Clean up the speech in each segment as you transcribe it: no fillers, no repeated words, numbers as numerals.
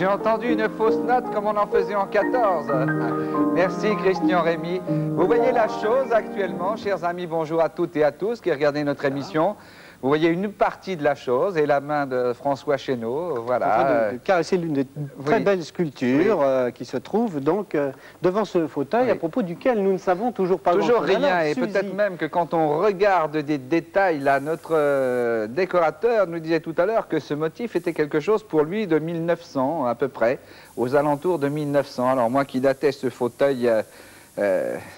J'ai entendu une fausse note comme on en faisait en 14. Merci Christian Rémy. Vous voyez la chose actuellement, chers amis, bonjour à toutes et à tous qui regardez notre émission. Vous voyez une partie de la chose et la main de François Chéneau, voilà. En train de caresser l'une des très belles sculptures qui se trouve donc devant ce fauteuil à propos duquel nous ne savons toujours pas grand-chose. Toujours rien, Alors, et peut-être même que quand on regarde des détails, là, notre décorateur nous disait tout à l'heure que ce motif était quelque chose pour lui de 1900 à peu près, aux alentours de 1900. Alors moi qui datais ce fauteuil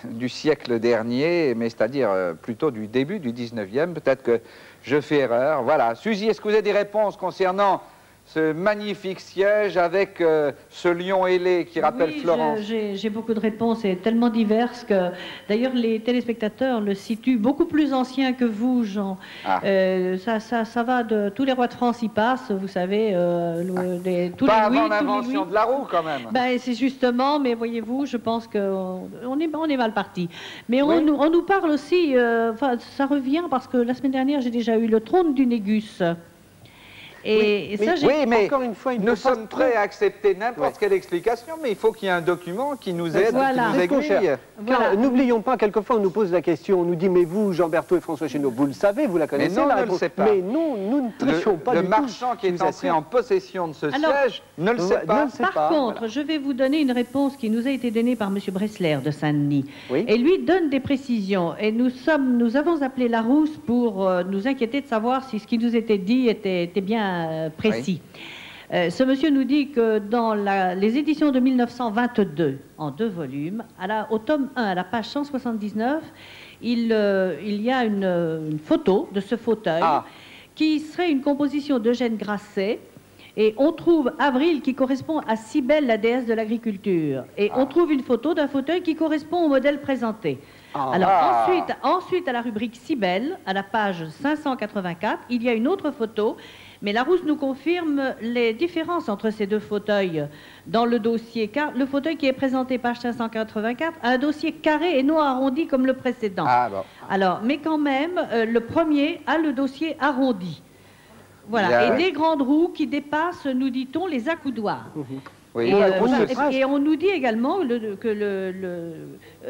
du siècle dernier, mais c'est-à-dire plutôt du début du 19e, peut-être que je fais erreur. Voilà. Suzy, est-ce que vous avez des réponses concernant ce magnifique siège avec ce lion ailé qui rappelle Florence? J'ai beaucoup de réponses et tellement diverses que d'ailleurs les téléspectateurs le situent beaucoup plus ancien que vous, Jean. Ça va de tous les rois de France y passent, vous savez, tous pas les avant l'invention de la roue quand même. Ben, c'est justement, mais voyez-vous, je pense qu'on est mal parti. Mais on nous parle aussi, ça revient parce que la semaine dernière j'ai déjà eu le trône du Négus. Et ça, mais encore une fois, nous sommes prêts à accepter n'importe quelle explication, mais il faut qu'il y ait un document qui nous aide, qui nous aiguille. N'oublions pas, quelquefois on nous pose la question, on nous dit, mais vous, Jean Berthaud et François Chéneau, vous le savez, vous la connaissez, mais non, la réponse. Ne le sait pas. Mais non, nous ne trichons pas du tout. Le marchand qui est entré en possession de ce siège ne le sait pas. Par contre, je vais vous donner une réponse qui nous a été donnée par M. Bressler de Saint-Denis. Et lui donne des précisions. Et nous avons appelé Larousse pour nous inquiéter de savoir si ce qui nous était dit était bien précis. Ce monsieur nous dit que dans les éditions de 1922, en 2 volumes, au tome 1, à la page 179, il y a une photo de ce fauteuil qui serait une composition d'Eugène Grasset. Et on trouve Avril qui correspond à Cybèle, la déesse de l'agriculture. Et on trouve une photo d'un fauteuil qui correspond au modèle présenté. Alors ensuite, à la rubrique Cybèle, à la page 584, il y a une autre photo. Mais Larousse nous confirme les différences entre ces 2 fauteuils dans le dossier, car le fauteuil qui est présenté page 584 a un dossier carré et non arrondi comme le précédent. Alors, mais quand même, le premier a le dossier arrondi. Voilà, et des grandes roues qui dépassent, nous dit-on, les accoudoirs. Et on nous dit également que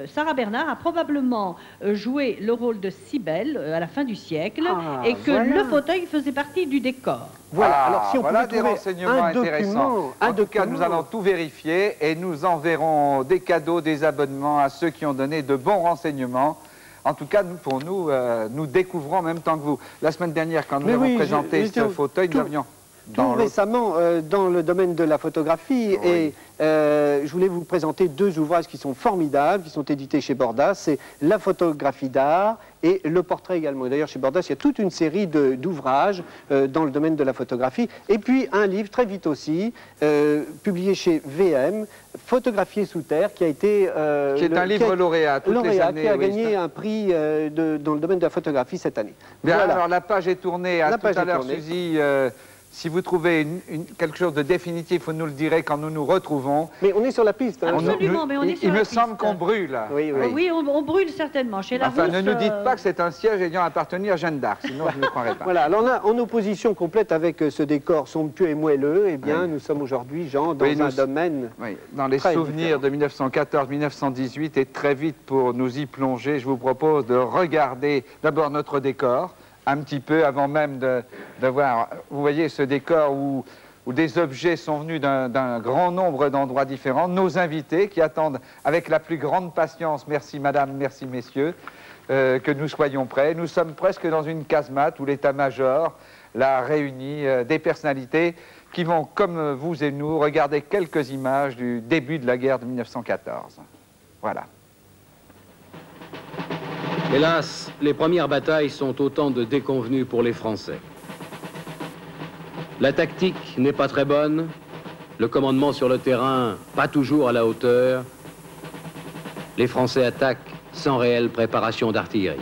Sarah Bernard a probablement joué le rôle de Cybèle à la fin du siècle et que le fauteuil faisait partie du décor. Alors si on pouvait des renseignements intéressants. En tout cas, nous allons tout vérifier et nous enverrons des cadeaux, des abonnements à ceux qui ont donné de bons renseignements. En tout cas, nous découvrons en même temps que vous. La semaine dernière, quand nous avons présenté ce fauteuil, nous avions... Tout récemment, dans le domaine de la photographie, et je voulais vous présenter 2 ouvrages qui sont formidables, qui sont édités chez Bordas, c'est La photographie d'art et le portrait également. D'ailleurs, chez Bordas, il y a toute une série d'ouvrages dans le domaine de la photographie, et puis un livre, très vite aussi, publié chez VM, Photographié sous terre, qui a été... qui est un livre lauréat, toutes les années. Qui a gagné un prix dans le domaine de la photographie cette année. Bien, alors la page est tournée, tout à l'heure, Suzy... Si vous trouvez quelque chose de définitif, vous nous le direz quand nous nous retrouvons. Mais on est sur la piste. Hein. Absolument, mais on est sur la piste. Il me semble qu'on brûle. Oui, on brûle certainement. Chez Larousse, ne nous dites pas que c'est un siège ayant appartenu à Jeanne d'Arc, sinon je ne le croirais pas. Voilà, alors là, en opposition complète avec ce décor somptueux et moelleux, eh bien, nous sommes aujourd'hui, Jean, dans un domaine... dans les souvenirs de 1914-1918, et très vite, pour nous y plonger, je vous propose de regarder d'abord notre décor, un petit peu avant même de voir, vous voyez, ce décor où des objets sont venus d'un grand nombre d'endroits différents, nos invités qui attendent avec la plus grande patience, merci madame, merci messieurs, que nous soyons prêts. Nous sommes presque dans une casemate où l'état-major l'a réuni, des personnalités qui vont, comme vous et nous, regarder quelques images du début de la guerre de 1914. Voilà. Hélas, les premières batailles sont autant de déconvenues pour les Français. La tactique n'est pas très bonne, le commandement sur le terrain pas toujours à la hauteur. Les Français attaquent sans réelle préparation d'artillerie.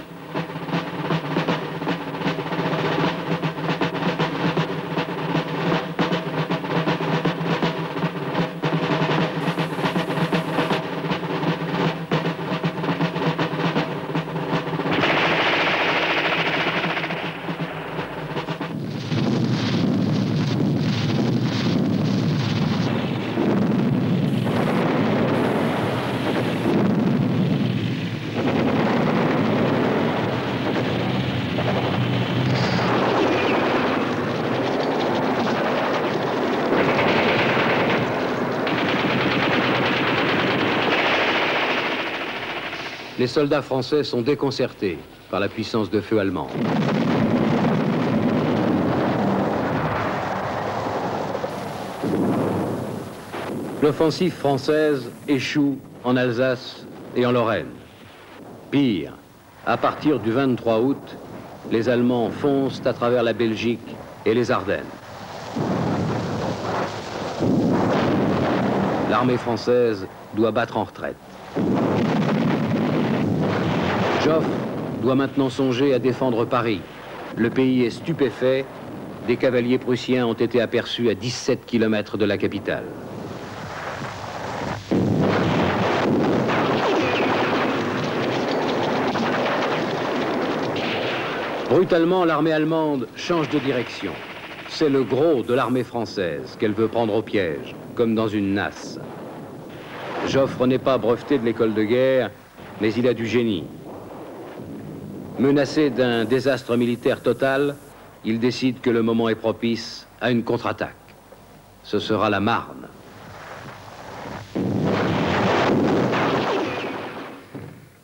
soldats français sont déconcertés par la puissance de feu allemande. L'offensive française échoue en Alsace et en Lorraine. Pire, à partir du 23 août, les Allemands foncent à travers la Belgique et les Ardennes. L'armée française doit battre en retraite. Joffre doit maintenant songer à défendre Paris. Le pays est stupéfait. Des cavaliers prussiens ont été aperçus à 17 km de la capitale. Brutalement, l'armée allemande change de direction. C'est le gros de l'armée française qu'elle veut prendre au piège, comme dans une nasse. Joffre n'est pas breveté de l'école de guerre, mais il a du génie. Menacé d'un désastre militaire total, il décide que le moment est propice à une contre-attaque. Ce sera la Marne.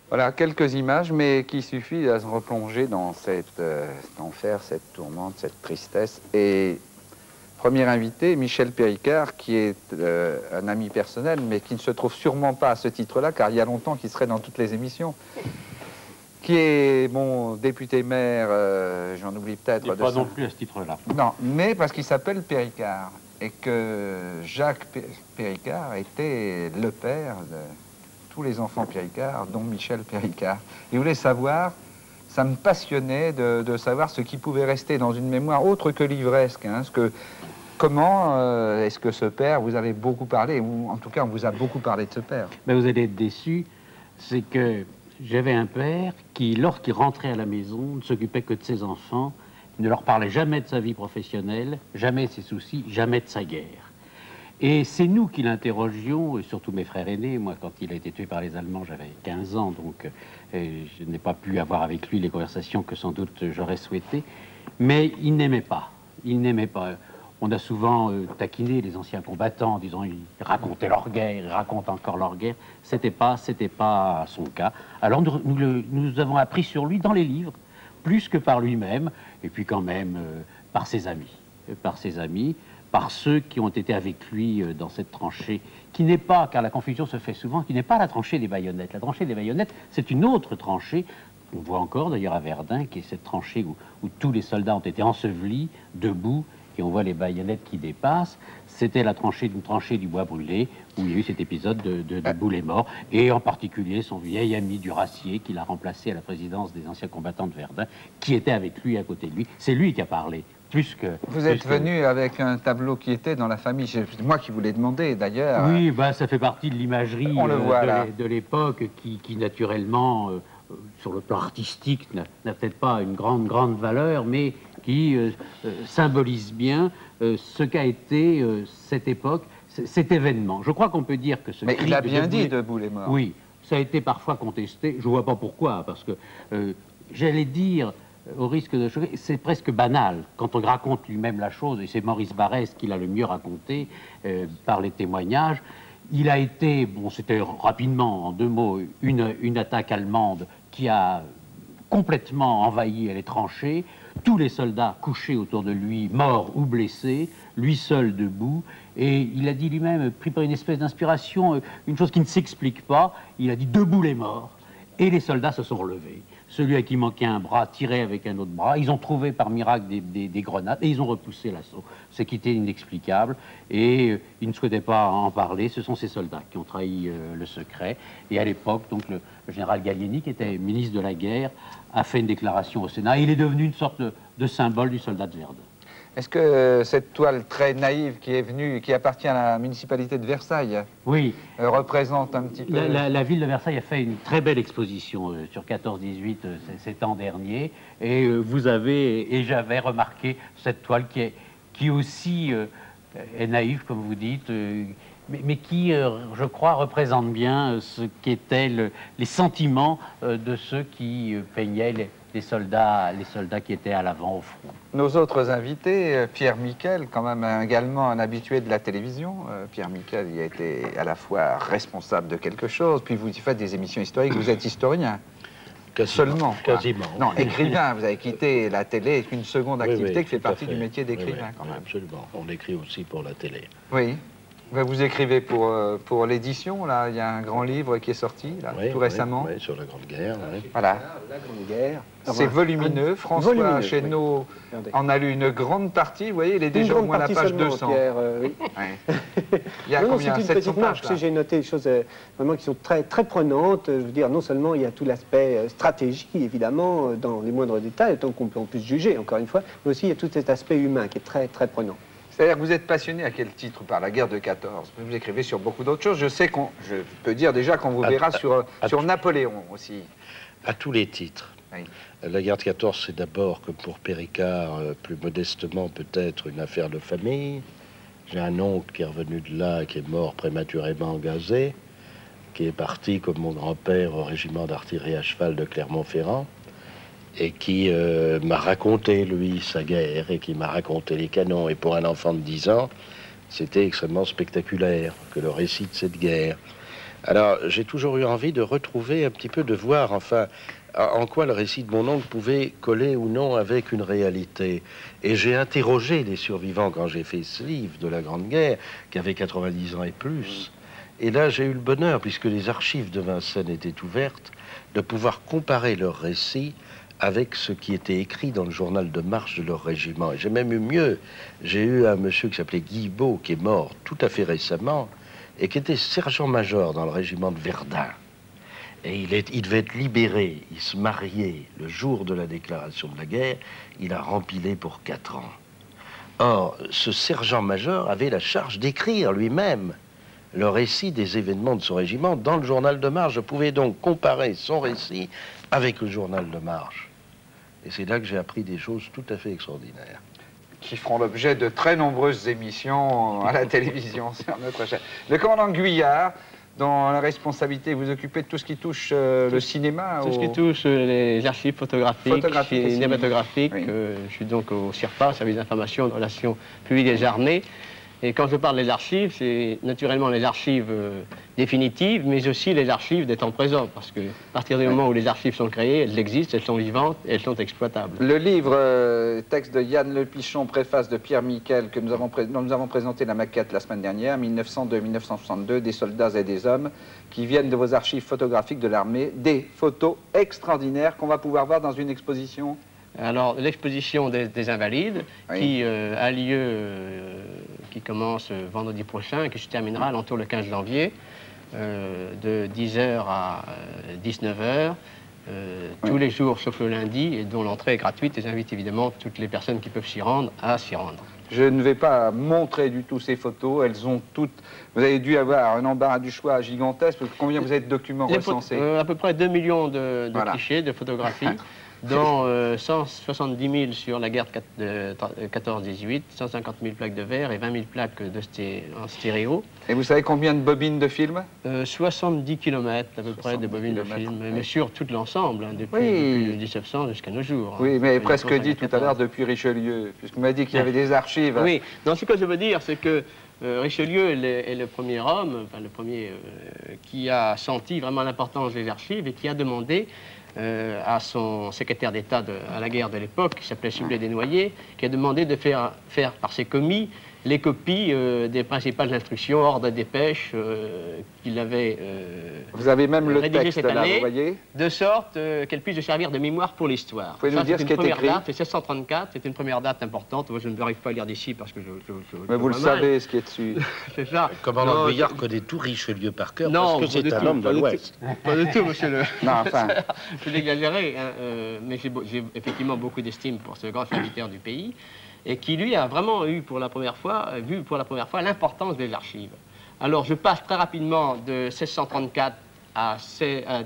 Voilà quelques images, mais qui suffit à se replonger dans cet enfer, cette tourmente, cette tristesse. Et premier invité, Michel Péricard, qui est un ami personnel, mais qui ne se trouve sûrement pas à ce titre-là, car il y a longtemps qu'il serait dans toutes les émissions, qui est mon député-maire, j'en oublie peut-être. Pas non plus à ce titre-là. Non, mais parce qu'il s'appelle Péricard, et que Jacques Péricard était le père de tous les enfants Péricard, dont Michel Péricard. Il voulait savoir, ça me passionnait de savoir ce qui pouvait rester dans une mémoire autre que livresque. Hein, comment est-ce que ce père, vous avez beaucoup parlé, ou en tout cas on vous a beaucoup parlé de ce père. Ben, vous allez être déçus, c'est que j'avais un père qui, lorsqu'il rentrait à la maison, ne s'occupait que de ses enfants, ne leur parlait jamais de sa vie professionnelle, jamais de ses soucis, jamais de sa guerre. Et c'est nous qui l'interrogions, et surtout mes frères aînés. Moi, quand il a été tué par les Allemands, j'avais 15 ans, donc je n'ai pas pu avoir avec lui les conversations que sans doute j'aurais souhaité. Mais il n'aimait pas. Il n'aimait pas. On a souvent taquiné les anciens combattants en disant ils racontaient leur guerre, ils racontent encore leur guerre. C'était pas son cas. Alors nous avons appris sur lui dans les livres, plus que par lui-même, et puis quand même par ses amis. Par ceux qui ont été avec lui dans cette tranchée, qui n'est pas, car la confusion se fait souvent, qui n'est pas la tranchée des baïonnettes. La tranchée des baïonnettes, c'est une autre tranchée, on voit encore d'ailleurs à Verdun, qui est cette tranchée où tous les soldats ont été ensevelis, debout, et on voit les baïonnettes qui dépassent. C'était la tranchée du bois brûlé, où il y a eu cet épisode de Boulet mort, et en particulier son vieil ami Duracier, qui l'a remplacé à la présidence des anciens combattants de Verdun, qui était avec lui à côté de lui. C'est lui qui a parlé. Vous êtes venu avec un tableau qui était dans la famille, c'est moi qui vous l'ai demandé d'ailleurs. Oui, bah, ça fait partie de l'imagerie de l'époque qui naturellement, sur le plan artistique, n'a peut-être pas une grande valeur, mais qui symbolise bien ce qu'a été cette époque, cet événement. Je crois qu'on peut dire que ce Mais il a bien dit de Boulet mort. Oui, ça a été parfois contesté, je ne vois pas pourquoi, parce que j'allais dire, au risque de choquer, c'est presque banal quand on raconte lui-même la chose, et c'est Maurice Barrès qui l'a le mieux raconté par les témoignages. Il a été, bon, c'était rapidement, en 2 mots, une attaque allemande qui a complètement envahi les tranchées, tous les soldats couchés autour de lui, morts ou blessés, lui seul debout, et il a dit lui-même, pris par une espèce d'inspiration, une chose qui ne s'explique pas, il a dit « debout les morts », et les soldats se sont relevés. Celui à qui manquait un bras tirait avec un autre bras. Ils ont trouvé par miracle des grenades et ils ont repoussé l'assaut. Ce qui était inexplicable et ils ne souhaitaient pas en parler. Ce sont ces soldats qui ont trahi le secret. Et à l'époque, donc le général Gallieni, qui était ministre de la guerre, a fait une déclaration au Sénat. Il est devenu une sorte de symbole du soldat de Verdun. Est-ce que cette toile très naïve qui est venue, qui appartient à la municipalité de Versailles, oui, représente un petit peu... La ville de Versailles a fait une très belle exposition sur 14-18 cet an dernier, et vous avez, et j'avais remarqué cette toile qui aussi est naïve, comme vous dites, mais qui, je crois, représente bien ce qu'étaient les sentiments de ceux qui peignaient les soldats qui étaient à l'avant, au front. Nos autres invités, Pierre Miquel, quand même également un habitué de la télévision. Pierre Miquel, il a été à la fois responsable de quelque chose, puis vous faites des émissions historiques, vous êtes historien. Quasiment, seulement. Quasiment. Non, écrivain, vous avez quitté la télé avec une seconde activité qui fait partie du métier d'écrivain, quand même. Absolument, on écrit aussi pour la télé. Oui. Vous écrivez pour l'édition, là, il y a un grand livre qui est sorti, là, tout récemment. Oui, sur la Grande Guerre. Voilà. La Grande Guerre. C'est volumineux. François Chénaud en a lu une grande partie. Vous voyez, il est déjà au moins à la page 200. Pierre, oui. Ouais. Il y a combien? C'est une 700 petite marche. J'ai noté des choses vraiment qui sont très, très prenantes. Je veux dire, non seulement il y a tout l'aspect stratégie, évidemment, dans les moindres détails, tant qu'on puisse juger, encore une fois, mais aussi il y a tout cet aspect humain qui est très, très prenant. C'est-à-dire que vous êtes passionné à quel titre par la guerre de 14? Vous écrivez sur beaucoup d'autres choses. Je sais je peux dire déjà qu'on vous verra sur Napoléon aussi. À tous les titres. Oui. La guerre de 14, c'est d'abord, comme pour Péricard, plus modestement peut-être, une affaire de famille. J'ai un oncle qui est revenu de là, qui est mort prématurément en Gazet, qui est parti, comme mon grand-père, au régiment d'artillerie à cheval de Clermont-Ferrand, et qui m'a raconté, lui, sa guerre, et qui m'a raconté les canons. Et pour un enfant de 10 ans, c'était extrêmement spectaculaire que le récit de cette guerre. Alors, j'ai toujours eu envie de retrouver un petit peu, de voir, enfin, en quoi le récit de mon oncle pouvait coller ou non avec une réalité. Et j'ai interrogé les survivants quand j'ai fait ce livre de la Grande Guerre, qui avaient 90 ans et plus. Et là, j'ai eu le bonheur, puisque les archives de Vincennes étaient ouvertes, de pouvoir comparer leurs récits avec ce qui était écrit dans le journal de marche de leur régiment. Et j'ai même eu mieux. J'ai eu un monsieur qui s'appelait Guy Beau, qui est mort tout à fait récemment, et qui était sergent-major dans le régiment de Verdun. Et il devait être libéré, il se mariait le jour de la déclaration de la guerre, il a rempilé pour 4 ans. Or, ce sergent-major avait la charge d'écrire lui-même le récit des événements de son régiment dans le journal de marche. Je pouvais donc comparer son récit avec le journal de marche. Et c'est là que j'ai appris des choses tout à fait extraordinaires. Qui feront l'objet de très nombreuses émissions à la télévision sur notre chaîne. Le commandant Guyard, dans la responsabilité, vous occupez de tout ce qui touche le cinéma? Tout ce qui touche les archives photographiques, cinématographiques. Oui. Je suis donc au CIRPA, Service d'information de relations publiques des armées. Et quand je parle des archives, c'est naturellement les archives définitives, mais aussi les archives des temps présents, parce que à partir du moment où les archives sont créées, elles existent, elles sont vivantes, et elles sont exploitables. Le livre, texte de Yann Le Pichon, préface de Pierre Miquel, dont nous avons présenté la maquette la semaine dernière, 1902-1962, des soldats et des hommes, qui viennent de vos archives photographiques de l'armée, des photos extraordinaires qu'on va pouvoir voir dans une exposition. Alors, l'exposition des Invalides, oui, qui a lieu, qui commence vendredi prochain et qui se terminera alentour le 15 janvier, de 10h à 19h, oui, tous les jours sauf le lundi, et dont l'entrée est gratuite. Et j'invite évidemment toutes les personnes qui peuvent s'y rendre à s'y rendre. Je ne vais pas montrer du tout ces photos, elles ont toutes... Vous avez dû avoir un embarras du choix gigantesque, parce que combien vous avez de documents recensés? À peu près 2 millions de voilà, clichés, de photographies. Dont 170 000 sur la guerre de 14-18, 150 000 plaques de verre et 20 000 plaques en stéréo. Et vous savez combien de bobines de films? 70 km à peu près de bobines de films, mais sur tout l'ensemble, hein, depuis 1900 jusqu'à nos jours. Oui, mais presque dit tout à l'heure depuis Richelieu, puisqu'on m'a dit qu'il y avait des archives. Oui, donc ce que je veux dire, c'est que Richelieu est le premier homme, enfin le premier qui a senti vraiment l'importance des archives et qui a demandé à son secrétaire d'État à la guerre de l'époque, qui s'appelait Soublé Desnoyers, qui a demandé de faire par ses commis les copies des principales instructions, ordres et dépêches qu'il avait vous avez même le rédigé texte cette année, vous voyez, de sorte qu'elle puisse servir de mémoire pour l'histoire. Vous pouvez nous dire ce qui est écrit? C'est 1634, c'est une première date importante. Moi, je ne n'arrive pas à lire d'ici parce que mais vous le savez, ce qui est dessus. C'est ça. Commandant Guyard connaît tout Richelieu par cœur, non, parce que c'est un homme de l'Ouest. Pas du tout, monsieur le... Non, enfin... Je vais l'exagérer, hein, mais j'ai effectivement beaucoup d'estime pour ce grand serviteur du pays, et qui, lui, a vraiment vu pour la première fois l'importance des archives. Alors, je passe très rapidement de 1634 à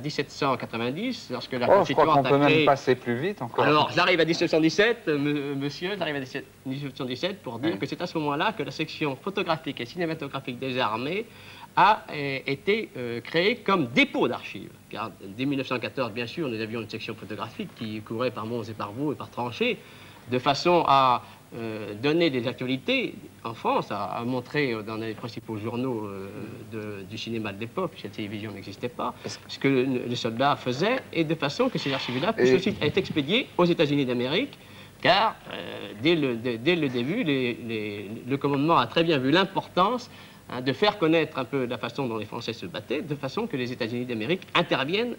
1790, lorsque la Je crois Constituante qu'on peut a créé... même passer plus vite encore. Alors, j'arrive à 1717, monsieur, j'arrive à 1717 pour dire que c'est à ce moment-là que la section photographique et cinématographique des armées a été créée comme dépôt d'archives. Car dès 1914, bien sûr, nous avions une section photographique qui courait par monts et par vaux et par tranchées, de façon à donner des actualités en France, à montrer dans les principaux journaux du cinéma de l'époque, puisque la télévision n'existait pas, ce que les soldats faisaient, et de façon que ces archives-là puissent aussi être expédiées aux États-Unis d'Amérique, car dès le début, le commandement a très bien vu l'importance de faire connaître un peu la façon dont les Français se battaient, de façon que les États-Unis d'Amérique interviennent.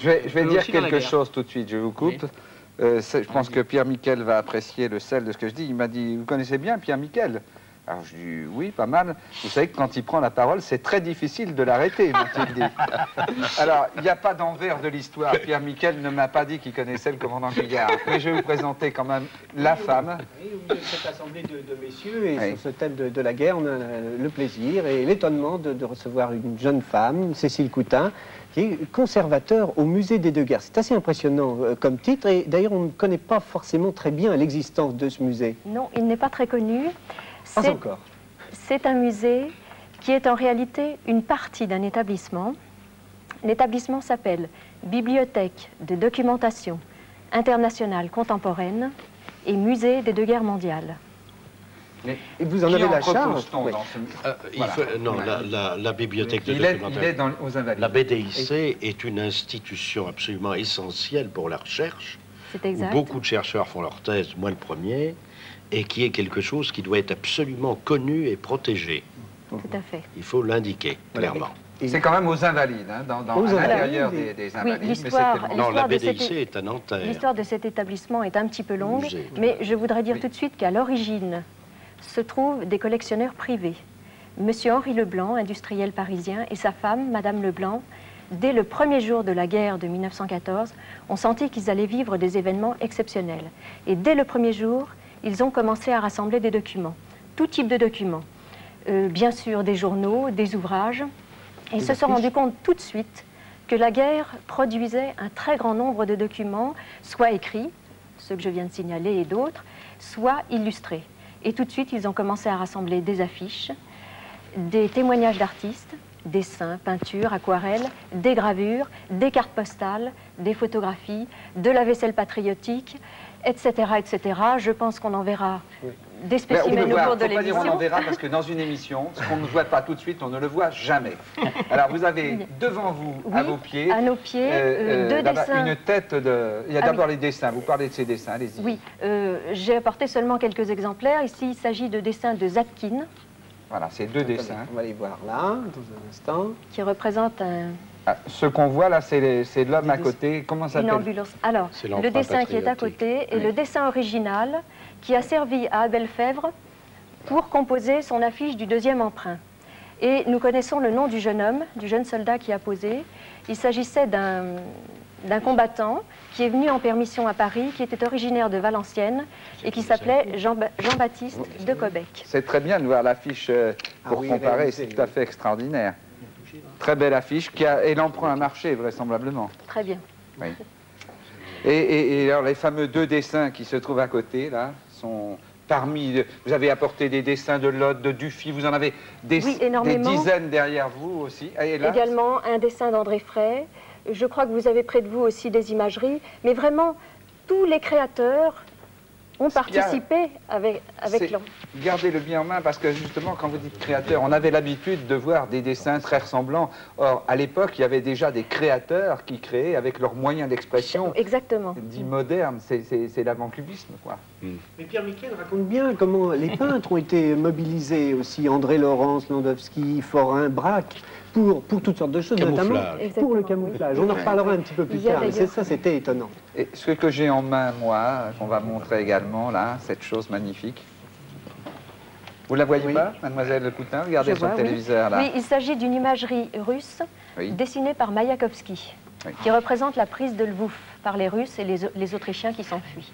Je vais dire quelque chose tout de suite, je vous coupe. Oui. Je pense que Pierre Miquel va apprécier le sel de ce que je dis. Il m'a dit, vous connaissez bien Pierre Miquel? Alors je dis, oui, pas mal. Vous savez que quand il prend la parole, c'est très difficile de l'arrêter, m'a-t-il dit. Alors, il n'y a pas d'envers de l'histoire. Pierre Miquel ne m'a pas dit qu'il connaissait le commandant Bigard. Mais je vais vous présenter quand même la femme. Oui, cette assemblée de messieurs, et sur ce thème de la guerre, on a le plaisir et l'étonnement de recevoir une jeune femme, Cécile Coutin, qui est conservateur au musée des deux guerres. C'est assez impressionnant comme titre, et d'ailleurs on ne connaît pas forcément très bien l'existence de ce musée. Non, il n'est pas très connu. Pas encore. C'est un musée qui est en réalité une partie d'un établissement. L'établissement s'appelle Bibliothèque de documentation internationale contemporaine et Musée des deux guerres mondiales. Et vous en avez la charge? Oui. Non, la bibliothèque de documentation. Aux Invalides. La BDIC est une institution absolument essentielle pour la recherche. C'est exact. Où beaucoup de chercheurs font leur thèse, moi le premier, et qui est quelque chose qui doit être absolument connu et protégé. Tout à fait. Il faut l'indiquer, clairement. C'est quand même aux Invalides, hein, à l'intérieur des Invalides. Oui, l'histoire non, la BDIC est à Nanterre. L'histoire de cet établissement est un petit peu longue, mais je voudrais dire tout de suite qu'à l'origine se trouvent des collectionneurs privés. Monsieur Henri Leblanc, industriel parisien, et sa femme, Madame Leblanc, dès le premier jour de la guerre de 1914, ont senti qu'ils allaient vivre des événements exceptionnels. Et dès le premier jour, ils ont commencé à rassembler des documents, tout type de documents. Bien sûr, des journaux, des ouvrages. Et ils se sont rendus compte tout de suite que la guerre produisait un très grand nombre de documents, soit écrits, ceux que je viens de signaler et d'autres, soit illustrés. Et tout de suite, ils ont commencé à rassembler des affiches, des témoignages d'artistes, dessins, peintures, aquarelles, des gravures, des cartes postales, des photographies, de la vaisselle patriotique, etc., etc. Je pense qu'on en verra des spécimens au cours de l'émission. On en verra parce que dans une émission, ce qu'on ne voit pas tout de suite, on ne le voit jamais. Alors vous avez devant vous, à vos pieds, deux dessins. Une tête de... Il y a d'abord les dessins, vous parlez de ces dessins, allez-y. Oui, j'ai apporté seulement quelques exemplaires. Ici, il s'agit de dessins de Zadkine. Voilà, c'est deux dessins. On va les voir là, dans un instant. Qui représentent un... Ah, ce qu'on voit là, c'est l'homme à côté. Comment ça s'appelle? Alors, le dessin qui est à côté est le dessin original qui a servi à Abel Fèvre pour composer son affiche du deuxième emprunt. Et nous connaissons le nom du jeune homme, du jeune soldat qui a posé. Il s'agissait d'un combattant qui est venu en permission à Paris, qui était originaire de Valenciennes et qui s'appelait Jean-Baptiste de Cobec. C'est très bien de voir l'affiche pour comparer, c'est tout à fait extraordinaire. Très belle affiche, et l'emprunt a marché vraisemblablement. Très bien. Oui. Et alors les fameux deux dessins qui se trouvent à côté, là, sont parmi... Vous avez apporté des dessins de Lode, de Dufy, vous en avez des dizaines derrière vous aussi. Et là, également un dessin d'André Frey. Je crois que vous avez près de vous aussi des imageries, mais vraiment, tous les créateurs ont participé avec l'homme. Gardez-le bien en main, parce que justement, quand vous dites créateur, on avait l'habitude de voir des dessins très ressemblants. Or, à l'époque, il y avait déjà des créateurs qui créaient avec leurs moyens d'expression. Exactement. Dit moderne, c'est l'avant-cubisme, quoi. Mais Pierre Miquel raconte bien comment les peintres ont été mobilisés aussi, André Laurence, Landowski, Forain, Braque, pour toutes sortes de choses, notamment pour le camouflage. On en reparlera un petit peu plus tard, mais ça, c'était étonnant. Et ce que j'ai en main, moi, qu'on va montrer également, là, cette chose magnifique. Vous la voyez pas, mademoiselle Coutin? Regardez sur le téléviseur, là. Oui, il s'agit d'une imagerie russe dessinée par Mayakovsky, qui représente la prise de Lvouf par les Russes et les Autrichiens qui s'enfuient.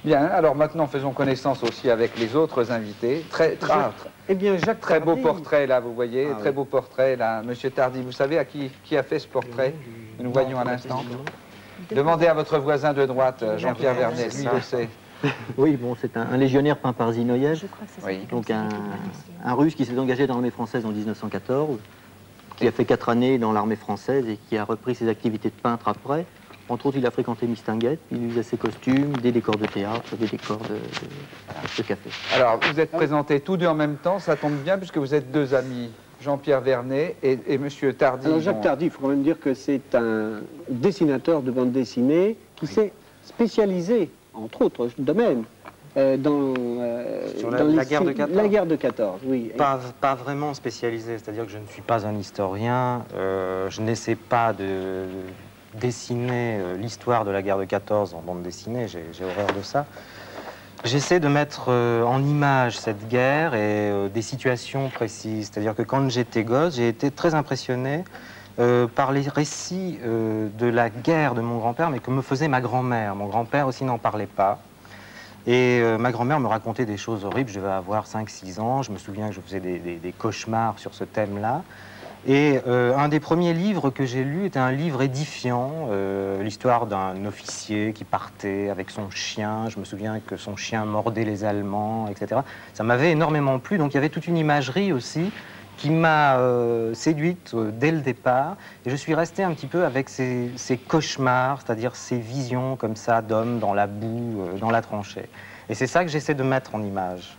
Bien, alors maintenant faisons connaissance aussi avec les autres invités. Eh bien, Jacques très beau Tardy. portrait là, vous voyez, très oui. beau portrait là. Monsieur Tardy, vous savez à qui a fait ce portrait? Nous voyons à l'instant. Demandez à votre voisin de droite, Jean-Pierre Vernet, lui le sait. Oui, bon, c'est un légionnaire peint par Zinoïev, donc un Russe qui s'est engagé dans l'armée française en 1914, qui a fait 4 années dans l'armée française et qui a repris ses activités de peintre après. Entre autres, il a fréquenté Mistinguett, il faisait ses costumes, des décors de théâtre, des décors de café. Alors, vous êtes présentés tous deux en même temps, ça tombe bien puisque vous êtes deux amis, Jean-Pierre Vernet et Monsieur Tardy. Alors, Jacques Tardy, il faut quand même dire que c'est un dessinateur de bande dessinée qui s'est spécialisé, entre autres domaines, dans la guerre de 14. La guerre de 14, oui. Pas vraiment spécialisé, c'est-à-dire que je ne suis pas un historien, je n'essaie pas de dessiner l'histoire de la guerre de 14 en bande dessinée, j'ai horreur de ça. J'essaie de mettre en image cette guerre et des situations précises. C'est-à-dire que quand j'étais gosse, j'ai été très impressionné par les récits de la guerre de mon grand-père, mais que me faisait ma grand-mère. Mon grand-père aussi n'en parlait pas. Et ma grand-mère me racontait des choses horribles. Je devais avoir 5-6 ans. Je me souviens que je faisais des cauchemars sur ce thème-là. Et un des premiers livres que j'ai lu était un livre édifiant, l'histoire d'un officier qui partait avec son chien. Je me souviens que son chien mordait les Allemands, etc. Ça m'avait énormément plu, donc il y avait toute une imagerie aussi qui m'a séduite dès le départ. Et je suis resté un petit peu avec ces cauchemars, c'est-à-dire ces visions comme ça d'hommes dans la boue, dans la tranchée. Et c'est ça que j'essaie de mettre en image.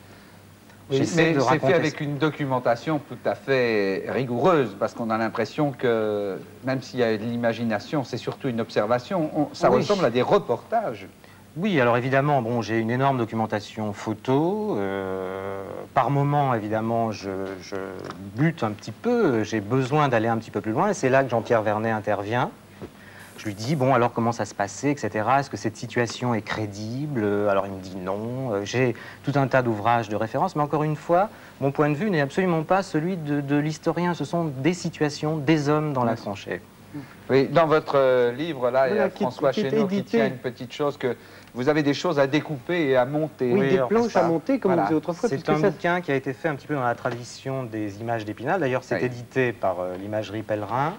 Oui, mais c'est fait avec une documentation tout à fait rigoureuse, parce qu'on a l'impression que, même s'il y a de l'imagination, c'est surtout une observation. Ça ressemble à des reportages. Oui, alors évidemment, bon, j'ai une énorme documentation photo. Par moment, évidemment, je bute un petit peu. J'ai besoin d'aller un petit peu plus loin. Et c'est là que Jean-Pierre Vernet intervient. Je lui dis, bon, alors comment ça se passait, etc. Est-ce que cette situation est crédible? Alors il me dit non. J'ai tout un tas d'ouvrages de référence, mais encore une fois, mon point de vue n'est absolument pas celui de l'historien. Ce sont des situations, des hommes dans la tranchée. Oui, dans votre livre, là, il y a François Chéneau qui tient une petite chose que vous avez des choses à découper et à monter. Oui, des planches à monter, comme on disait autrefois. C'est un bouquin qui a été fait un petit peu dans la tradition des images d'Épinal. D'ailleurs, c'est édité par l'imagerie Pellerin,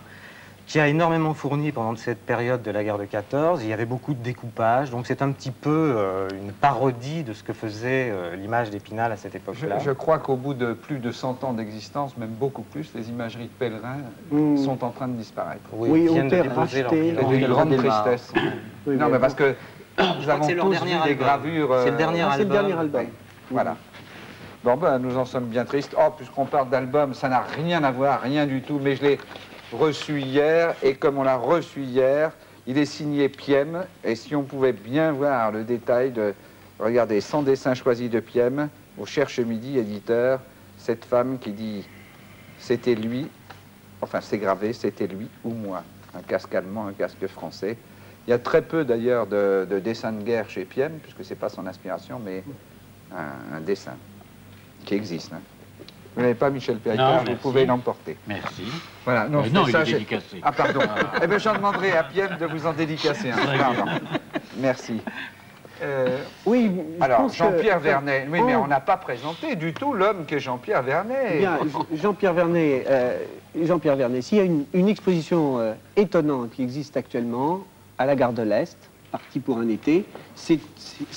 qui a énormément fourni pendant cette période de la guerre de 14. Il y avait beaucoup de découpage, donc c'est un petit peu une parodie de ce que faisait l'image d'Épinal à cette époque-là. Je crois qu'au bout de plus de 100 ans d'existence, même beaucoup plus, les imageries de Pellerin sont en train de disparaître. Oui, ont été rachetées. C'est une grande tristesse. Oui, non, mais parce que nous avons tous vu des gravures... C'est le dernier album. C'est le dernier album. Voilà. Bon, ben, nous en sommes bien tristes. Oh, puisqu'on parle d'album, ça n'a rien à voir, rien du tout, mais je l'ai reçu hier, et comme on l'a reçu hier, il est signé Piem, et si on pouvait bien voir le détail de, regardez, 100 dessins choisis de Piem, au Cherche Midi, éditeur, cette femme qui dit, c'était lui, enfin c'est gravé, c'était lui ou moi, un casque allemand, un casque français. Il y a très peu d'ailleurs de dessins de guerre chez Piem, puisque c'est pas son inspiration, mais un dessin qui existe. Hein. Vous n'avez pas Michel Péricard, vous pouvez l'emporter. Merci. Voilà, non, non, ça, il est dédicacé. Ah, pardon. Eh bien, j'en demanderai à Piem de vous en dédicacer un. Pardon. Merci. Oui, alors, Jean-Pierre Vernet, oui, mais on n'a pas présenté du tout l'homme qu'est Jean-Pierre Vernet. Bien, Jean-Pierre Vernet, s'il y a une exposition étonnante qui existe actuellement à la gare de l'Est, partie pour un été, c'est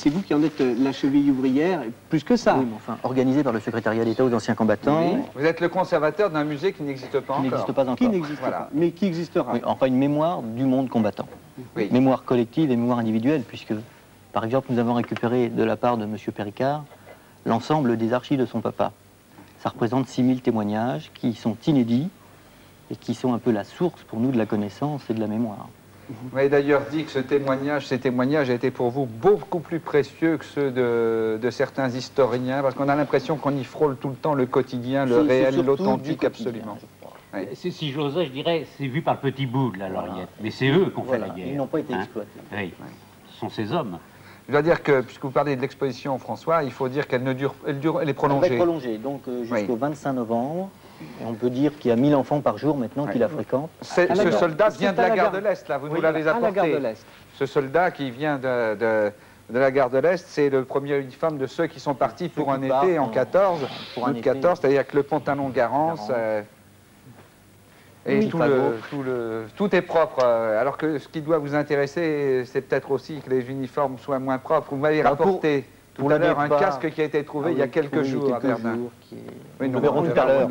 vous qui en êtes la cheville ouvrière, plus que ça. Oui, mais enfin, organisé par le secrétariat d'État aux anciens combattants. Oui. Vous êtes le conservateur d'un musée qui n'existe pas encore. Qui n'existe pas encore. Qui n'existe pas, mais qui existera. Oui, enfin, une mémoire du monde combattant. Oui. Mémoire collective et mémoire individuelle, puisque, par exemple, nous avons récupéré de la part de M. Péricard l'ensemble des archives de son papa. Ça représente 6000 témoignages qui sont inédits et qui sont un peu la source pour nous de la connaissance et de la mémoire. Vous m'avez d'ailleurs dit que ces témoignages étaient pour vous beaucoup plus précieux que ceux de certains historiens, parce qu'on a l'impression qu'on y frôle tout le temps le quotidien, le réel, l'authentique, absolument. Oui. Si j'osais, je dirais, c'est vu par le petit bout de la Lauriette. Mais c'est eux qui ont fait la guerre. Ils n'ont pas été exploités. Oui, ce sont ces hommes. Je dois dire que, puisque vous parlez de l'exposition, François, il faut dire qu'elle elle est prolongée. Elle va être prolongée, donc jusqu'au 25 novembre. Et on peut dire qu'il y a 1000 enfants par jour maintenant qui la fréquentent. Ce soldat vient de la gare de l'Est, là, vous nous l'avez apporté. À la gare de l'Est. Ce soldat qui vient de la gare de l'Est, c'est le premier uniforme de ceux qui sont partis pour un été en 14, août 14, c'est-à-dire que le pantalon-garance, et tout est propre. Alors que ce qui doit vous intéresser, c'est peut-être aussi que les uniformes soient moins propres. Vous m'avez rapporté tout à l'heure un casque qui a été trouvé il y a quelques jours à Verdun. Oui, nous verrons tout à l'heure.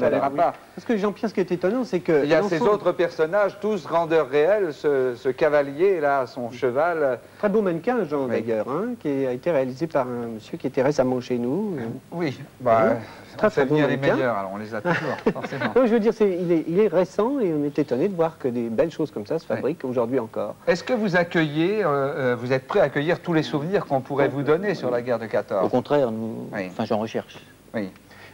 Parce que Jean-Pierre, ce qui est étonnant, c'est que... Il y a ces autres personnages, tous grandeur réelle, ce cavalier, là, son cheval... Très beau mannequin, Jean, d'ailleurs, hein, qui a été réalisé par un monsieur qui était récemment chez nous. Oui, très bien les meilleurs, alors on les a toujours, forcément. Non, je veux dire, il est récent et on est étonné de voir que des belles choses comme ça se fabriquent aujourd'hui encore. Est-ce que vous accueillez, vous êtes prêt à accueillir tous les souvenirs qu'on pourrait vous donner sur la guerre de 14? Au contraire, j'en recherche. Oui.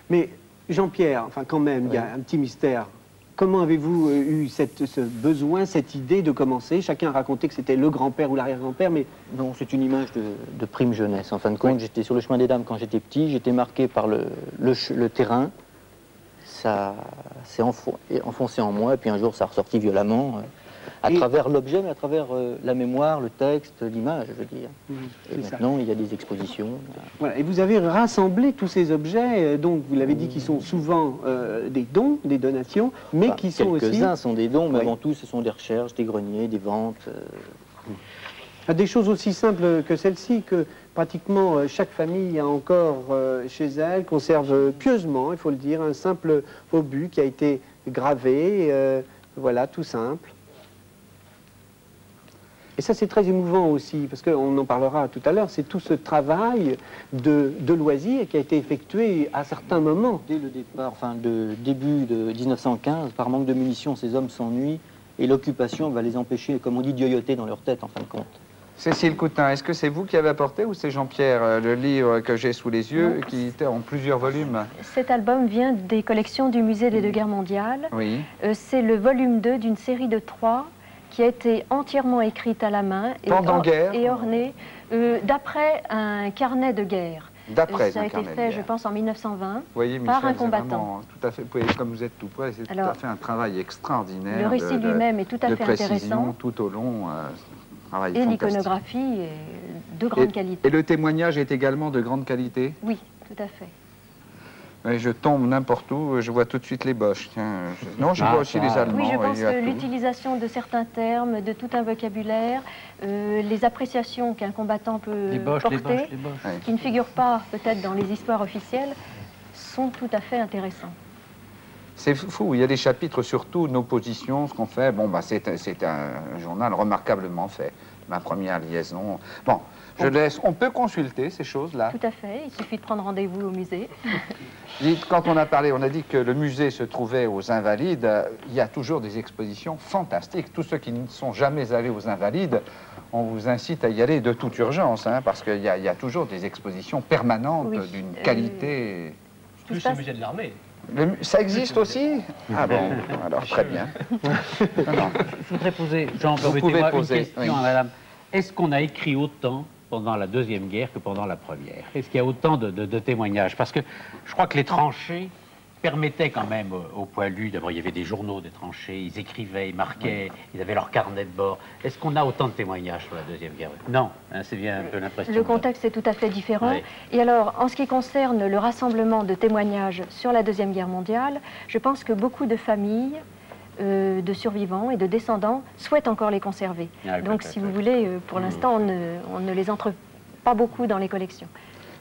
Mais Jean-Pierre, enfin quand même, il y a un petit mystère. Comment avez-vous eu ce besoin, cette idée de commencer? Chacun a raconté que c'était le grand-père ou l'arrière-grand-père, mais... Non, c'est une image de prime jeunesse. En fin de compte, j'étais sur le chemin des dames quand j'étais petit, j'étais marqué par le terrain. Ça s'est enfoncé en moi, et puis un jour, ça a ressorti violemment, à travers l'objet, mais à travers la mémoire, le texte, l'image, je veux dire. Et maintenant, il y a des expositions. Voilà. Et vous avez rassemblé tous ces objets, donc vous l'avez dit, qui sont souvent des dons, des donations, mais qui sont aussi... Quelques-uns sont des dons, mais avant tout, ce sont des recherches, des greniers, des ventes. Des choses aussi simples que celle-ci, que pratiquement chaque famille a encore chez elle, conserve pieusement, il faut le dire, un simple obus qui a été gravé, voilà, tout simple. Et ça, c'est très émouvant aussi, parce qu'on en parlera tout à l'heure, c'est tout ce travail de loisir qui a été effectué à certains moments. Dès le départ, enfin, début de 1915, par manque de munitions, ces hommes s'ennuient, et l'occupation va les empêcher, comme on dit, d'yoyoter dans leur tête, en fin de compte. Cécile Coutin, est-ce que c'est vous qui avez apporté ou c'est Jean-Pierre, le livre que j'ai sous les yeux, qui était en plusieurs volumes? Cet album vient des collections du Musée des deux guerres mondiales. Oui. C'est le volume 2 d'une série de 3 qui a été entièrement écrite à la main et ornée d'après un carnet de guerre. Ça a été fait, je pense, en 1920, vous voyez, Michel, par un combattant. Tout à fait, comme vous êtes tout près, c'est tout à fait un travail extraordinaire. Le récit lui-même est tout à fait intéressant. Tout au long, travail et l'iconographie est de grande qualité. Et le témoignage est également de grande qualité? Oui, tout à fait. Oui, je tombe n'importe où, je vois tout de suite les Boches. Non, je vois aussi les Allemands. Oui, je pense que l'utilisation de certains termes, de tout un vocabulaire, les appréciations qu'un combattant peut porter, qui ne figurent pas peut-être dans les histoires officielles, sont tout à fait intéressants. C'est fou, il y a des chapitres sur tout, nos positions, ce qu'on fait. Bon, bah, c'est un journal remarquablement fait. Ma première liaison. Bon, je laisse. On peut consulter ces choses-là? Tout à fait, il suffit de prendre rendez-vous au musée. Quand on a parlé, on a dit que le musée se trouvait aux Invalides. Il y a toujours des expositions fantastiques. Tous ceux qui ne sont jamais allés aux Invalides, on vous incite à y aller de toute urgence, hein, parce qu'il y a toujours des expositions permanentes d'une qualité... Plus le musée de l'armée. Ça existe aussi? Ah bon, alors très bien. Je voudrais poser, Jean, permettez-moi une question à madame. Est-ce qu'on a écrit autant pendant la Deuxième Guerre que pendant la Première? Est-ce qu'il y a autant de témoignages? Parce que je crois que les tranchées permettaient quand même aux poilus, d'abord il y avait des journaux des tranchées, ils écrivaient, ils marquaient, ils avaient leur carnet de bord. Est-ce qu'on a autant de témoignages sur la Deuxième Guerre? Non, hein, c'est bien un peu l'impression. Le contexte est tout à fait différent. Oui. Et alors, en ce qui concerne le rassemblement de témoignages sur la Deuxième Guerre mondiale, je pense que beaucoup de familles, de survivants et de descendants souhaitent encore les conserver. Donc, si vous voulez, pour l'instant, on ne les entre pas beaucoup dans les collections.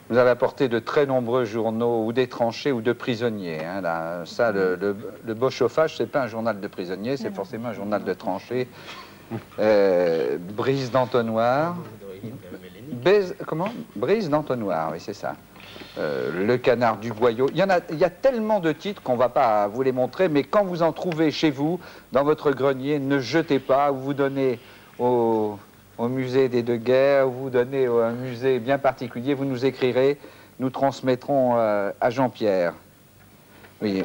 Vous avez apporté de très nombreux journaux, ou des tranchées, ou de prisonniers. Hein, là, ça, le beau chauffage, c'est pas un journal de prisonniers, c'est forcément un journal de tranchées. Brise d'entonnoir. Comment? Brise d'entonnoir, oui, c'est ça. Le canard du boyau. Il y a tellement de titres qu'on ne va pas vous les montrer, mais quand vous en trouvez chez vous, dans votre grenier, ne jetez pas, vous donnez au musée des deux guerres, vous donnez à un musée bien particulier, vous nous écrirez, nous transmettrons à Jean-Pierre. Oui.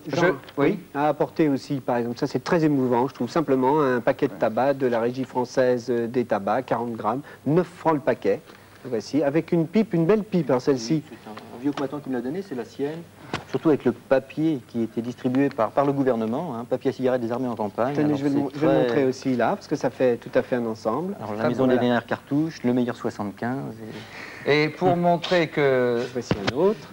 Jean, oui, à apporter aussi, par exemple, ça c'est très émouvant, je trouve simplement un paquet de tabac de la Régie française des tabacs, 40 grammes, 9 francs le paquet, voici, avec une pipe, une belle pipe, hein, celle-ci. C'est un vieux combattant qui me l'a donné, c'est la sienne. surtout avec le papier qui était distribué par le gouvernement, hein, papier à cigarette des armées en campagne. Tenez, je vais le montrer aussi là, parce que ça fait tout à fait un ensemble. Alors, la maison des dernières cartouches, le meilleur 75. Et pour montrer que... Voici un autre.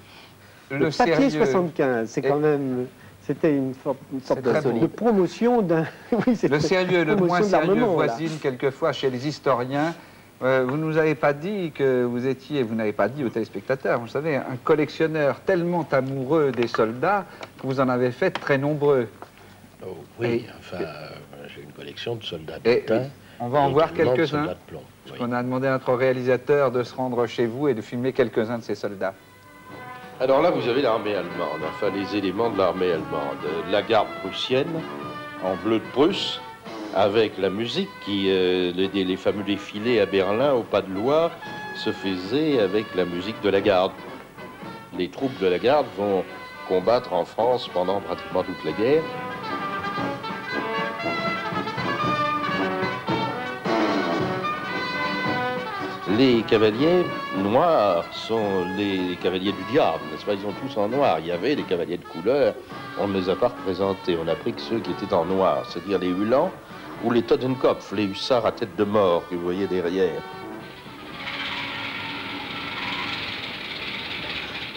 Le papier 75, c'est quand même... C'était une sorte de promotion d'un... Oui, le sérieux, le moins sérieux voisine quelquefois chez les historiens. Vous ne nous avez pas dit que vous étiez, vous n'avez pas dit aux téléspectateurs, vous savez, un collectionneur tellement amoureux des soldats que vous en avez fait très nombreux. Oh, oui, enfin, j'ai une collection de soldats d'étain. On va en voir quelques-uns. On a demandé à notre réalisateur de se rendre chez vous et de filmer quelques-uns de ces soldats. Alors là, vous avez l'armée allemande, enfin les éléments de l'armée allemande. La garde prussienne, en bleu de Prusse, avec la musique qui, les fameux défilés à Berlin, au pas de loi, se faisaient avec la musique de la garde. Les troupes de la garde vont combattre en France pendant pratiquement toute la guerre. Les cavaliers noirs sont les cavaliers du diable, n'est-ce pas? Ils sont tous en noir. Il y avait des cavaliers de couleur, on ne les a pas représentés. On a pris que ceux qui étaient en noir, c'est-à-dire les Uhlans ou les Totenkopf, les hussards à tête de mort que vous voyez derrière.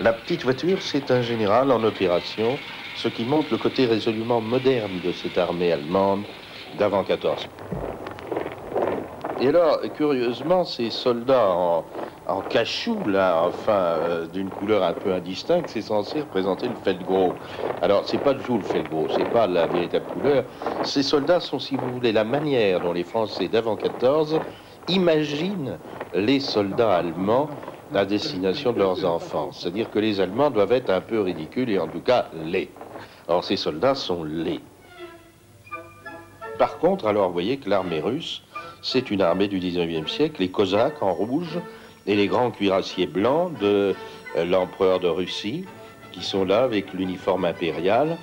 La petite voiture, c'est un général en opération, ce qui montre le côté résolument moderne de cette armée allemande d'avant 14. Et alors, curieusement, ces soldats en cachou, là, enfin, d'une couleur un peu indistincte, c'est censé représenter le feldgros. Alors, c'est pas du tout le feldgros, c'est pas la véritable couleur. Ces soldats sont, si vous voulez, la manière dont les Français d'avant 14 imaginent les soldats allemands à destination de leurs enfants. C'est-à-dire que les Allemands doivent être un peu ridicules et en tout cas laids. Or, ces soldats sont laids. Par contre, alors, vous voyez que l'armée russe, c'est une armée du 19e siècle, les Cosaques en rouge et les grands cuirassiers blancs de l'empereur de Russie, qui sont là avec l'uniforme impérial.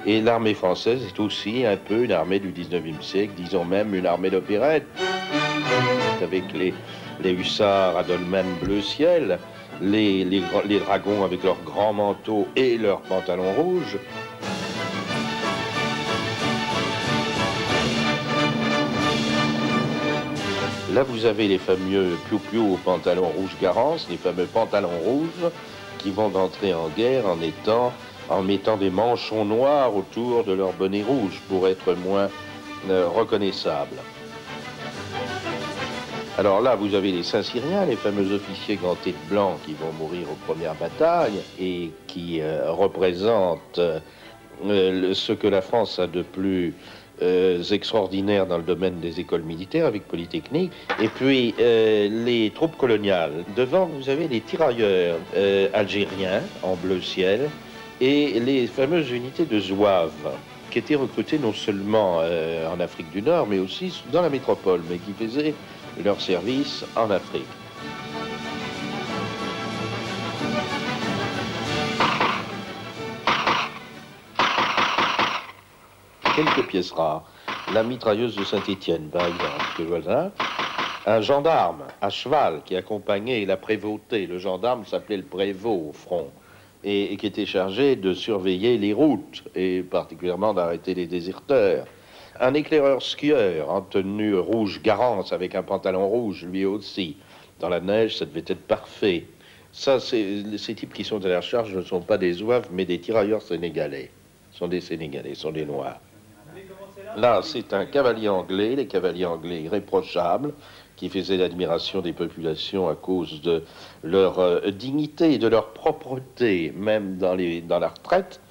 Et l'armée française est aussi un peu une armée du 19e siècle, disons même une armée d'opérette, avec les hussards à dolman bleu ciel, les dragons avec leurs grands manteaux et leurs pantalons rouges. Là, vous avez les fameux piou-piou aux pantalons rouges Garance, les fameux pantalons rouges qui vont entrer en guerre en mettant des manchons noirs autour de leur bonnet rouge pour être moins reconnaissables. Alors là, vous avez les Saint-Cyriens, les fameux officiers gantés de blanc qui vont mourir aux premières batailles et qui représentent ce que la France a de plus extraordinaire dans le domaine des écoles militaires avec Polytechnique. Et puis les troupes coloniales. Devant, vous avez les tirailleurs algériens en bleu ciel et les fameuses unités de zouaves qui étaient recrutées non seulement en Afrique du Nord, mais aussi dans la métropole, mais qui faisaient leur service en Afrique. Quelques pièces rares. La mitrailleuse de Saint-Étienne, par exemple, que voilà. Un gendarme à cheval qui accompagnait la prévôté. Le gendarme s'appelait le prévôt au front et qui était chargé de surveiller les routes et particulièrement d'arrêter les déserteurs. Un éclaireur skieur en tenue rouge Garance avec un pantalon rouge lui aussi. Dans la neige, ça devait être parfait. Ça, ces types qui sont à la charge ne sont pas des zouaves, mais des tirailleurs sénégalais. Ce sont des Sénégalais, ce sont des Noirs. Là, c'est un cavalier anglais, les cavaliers anglais irréprochables, qui faisaient l'admiration des populations à cause de leur dignité et de leur propreté, même dans la retraite.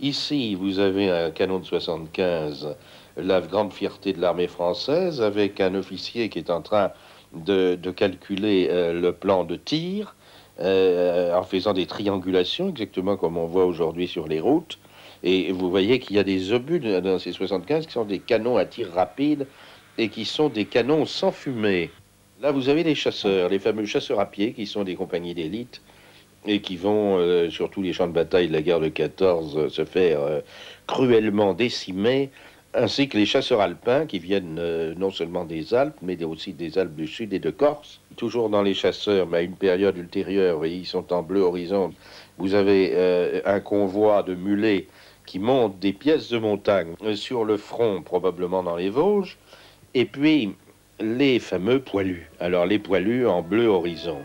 Ici, vous avez un canon de 75, la grande fierté de l'armée française, avec un officier qui est en train de calculer le plan de tir, en faisant des triangulations, exactement comme on voit aujourd'hui sur les routes. Et vous voyez qu'il y a des obus dans ces 75 qui sont des canons à tir rapide et qui sont des canons sans fumée. Là, vous avez les chasseurs, les fameux chasseurs à pied qui sont des compagnies d'élite et qui vont, sur tous les champs de bataille de la guerre de 14, se faire cruellement décimer ainsi que les chasseurs alpins qui viennent non seulement des Alpes, mais aussi des Alpes du Sud et de Corse. Toujours dans les chasseurs, mais à une période ultérieure, vous voyez, ils sont en bleu horizon. Vous avez un convoi de mulets qui montent des pièces de montagne sur le front, probablement dans les Vosges, et puis les fameux poilus. Alors les poilus en bleu horizon.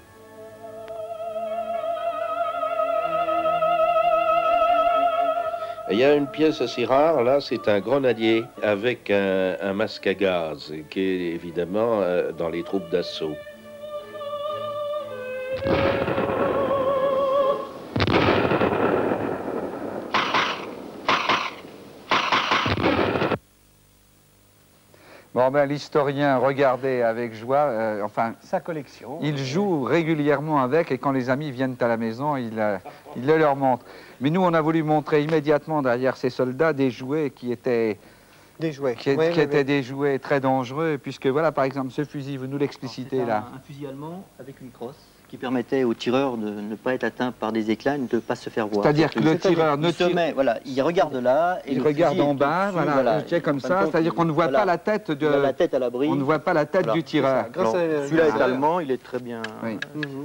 Il y a une pièce assez rare, là, c'est un grenadier avec un masque à gaz, qui est évidemment dans les troupes d'assaut. Bon, ben, l'historien regardait avec joie, enfin... Sa collection. Il joue régulièrement avec, et quand les amis viennent à la maison, il le leur montre. Mais nous, on a voulu montrer immédiatement derrière ces soldats des jouets qui étaient... Des jouets. Qui étaient des jouets très dangereux, puisque voilà, par exemple, ce fusil, vous nous l'explicitez là. Un fusil allemand avec une crosse qui permettait aux tireurs de ne pas être atteints par des éclats, de ne pas se faire voir. C'est-à-dire que le tireur ne tire... Voilà, il regarde là et il regarde en bas, voilà, comme ça, c'est-à-dire qu'on ne voit pas la tête de... la tête à l'abri. On ne voit pas la tête du tireur. Celui-là est allemand, il est très bien... Oui.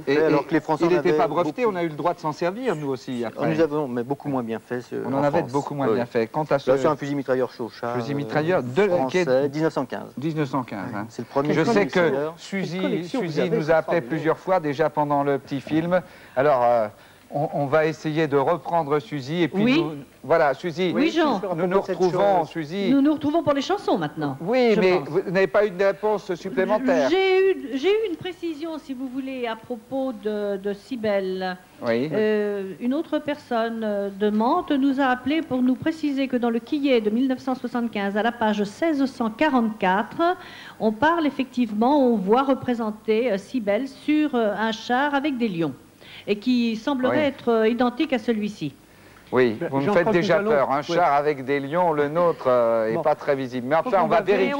Et alors que les Français, il n'était pas breveté, on a eu le droit de s'en servir, nous aussi, après. Nous avons, mais beaucoup moins bien fait. On en avait beaucoup moins bien fait. Quant à ce... Là, c'est un fusil mitrailleur Chauchat. Fusil mitrailleur français, 1915. 1915. Hein. C'est le premier. Je sais que Suzy nous a appelé plusieurs fois, déjà pendant le petit film. Alors, on va essayer de reprendre Suzy et puis oui. Voilà, Suzy. Oui, Jean. Nous nous retrouvons, Suzy. Nous nous retrouvons pour les chansons maintenant. Oui, mais vous n'avez pas eu de réponse supplémentaire. J'ai eu une précision, si vous voulez, à propos de Cybèle. Oui. Une autre personne de Mantes nous a appelé pour nous préciser que dans le Quillet de 1975, à la page 1644, on parle effectivement, on voit représenter Cybèle sur un char avec des lions, et qui semblerait être identique à celui-ci. Oui, vous me faites déjà peur. Un char avec des lions, le nôtre n'est pas très visible. Mais enfin, on va vérifier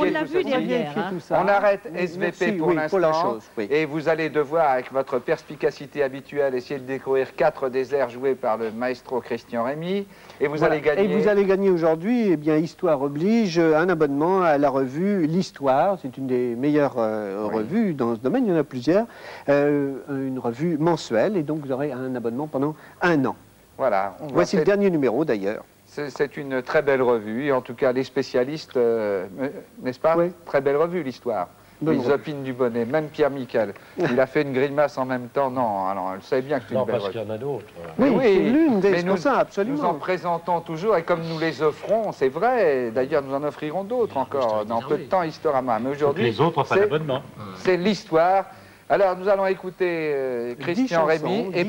tout ça. On arrête SVP pour l'instant. Et vous allez devoir, avec votre perspicacité habituelle, essayer de découvrir 4 des airs joués par le maestro Christian Rémy. Et vous allez gagner... Et vous allez gagner aujourd'hui, eh bien, Histoire oblige, un abonnement à la revue L'Histoire. C'est une des meilleures revues dans ce domaine, il y en a plusieurs. Une revue mensuelle, et donc vous aurez un abonnement pendant 1 an. Voilà. Voici le dernier numéro d'ailleurs. C'est une très belle revue, et en tout cas les spécialistes, n'est-ce pas? Oui. Très belle revue, l'Histoire. Ils opinent du bonnet, même Pierre Miquel. Il a fait une grimace en même temps. Non, alors elle savait bien que c'est une belle revue. Non, parce qu'il y en a d'autres. Oui, c'est l'une des absolument. Nous en présentons toujours, et comme nous les offrons, c'est vrai, d'ailleurs nous en offrirons d'autres encore dans peu de temps, Historama. Mais aujourd'hui, les autres, enfin l'abonnement. C'est l'Histoire. Alors nous allons écouter Christian Rémy, et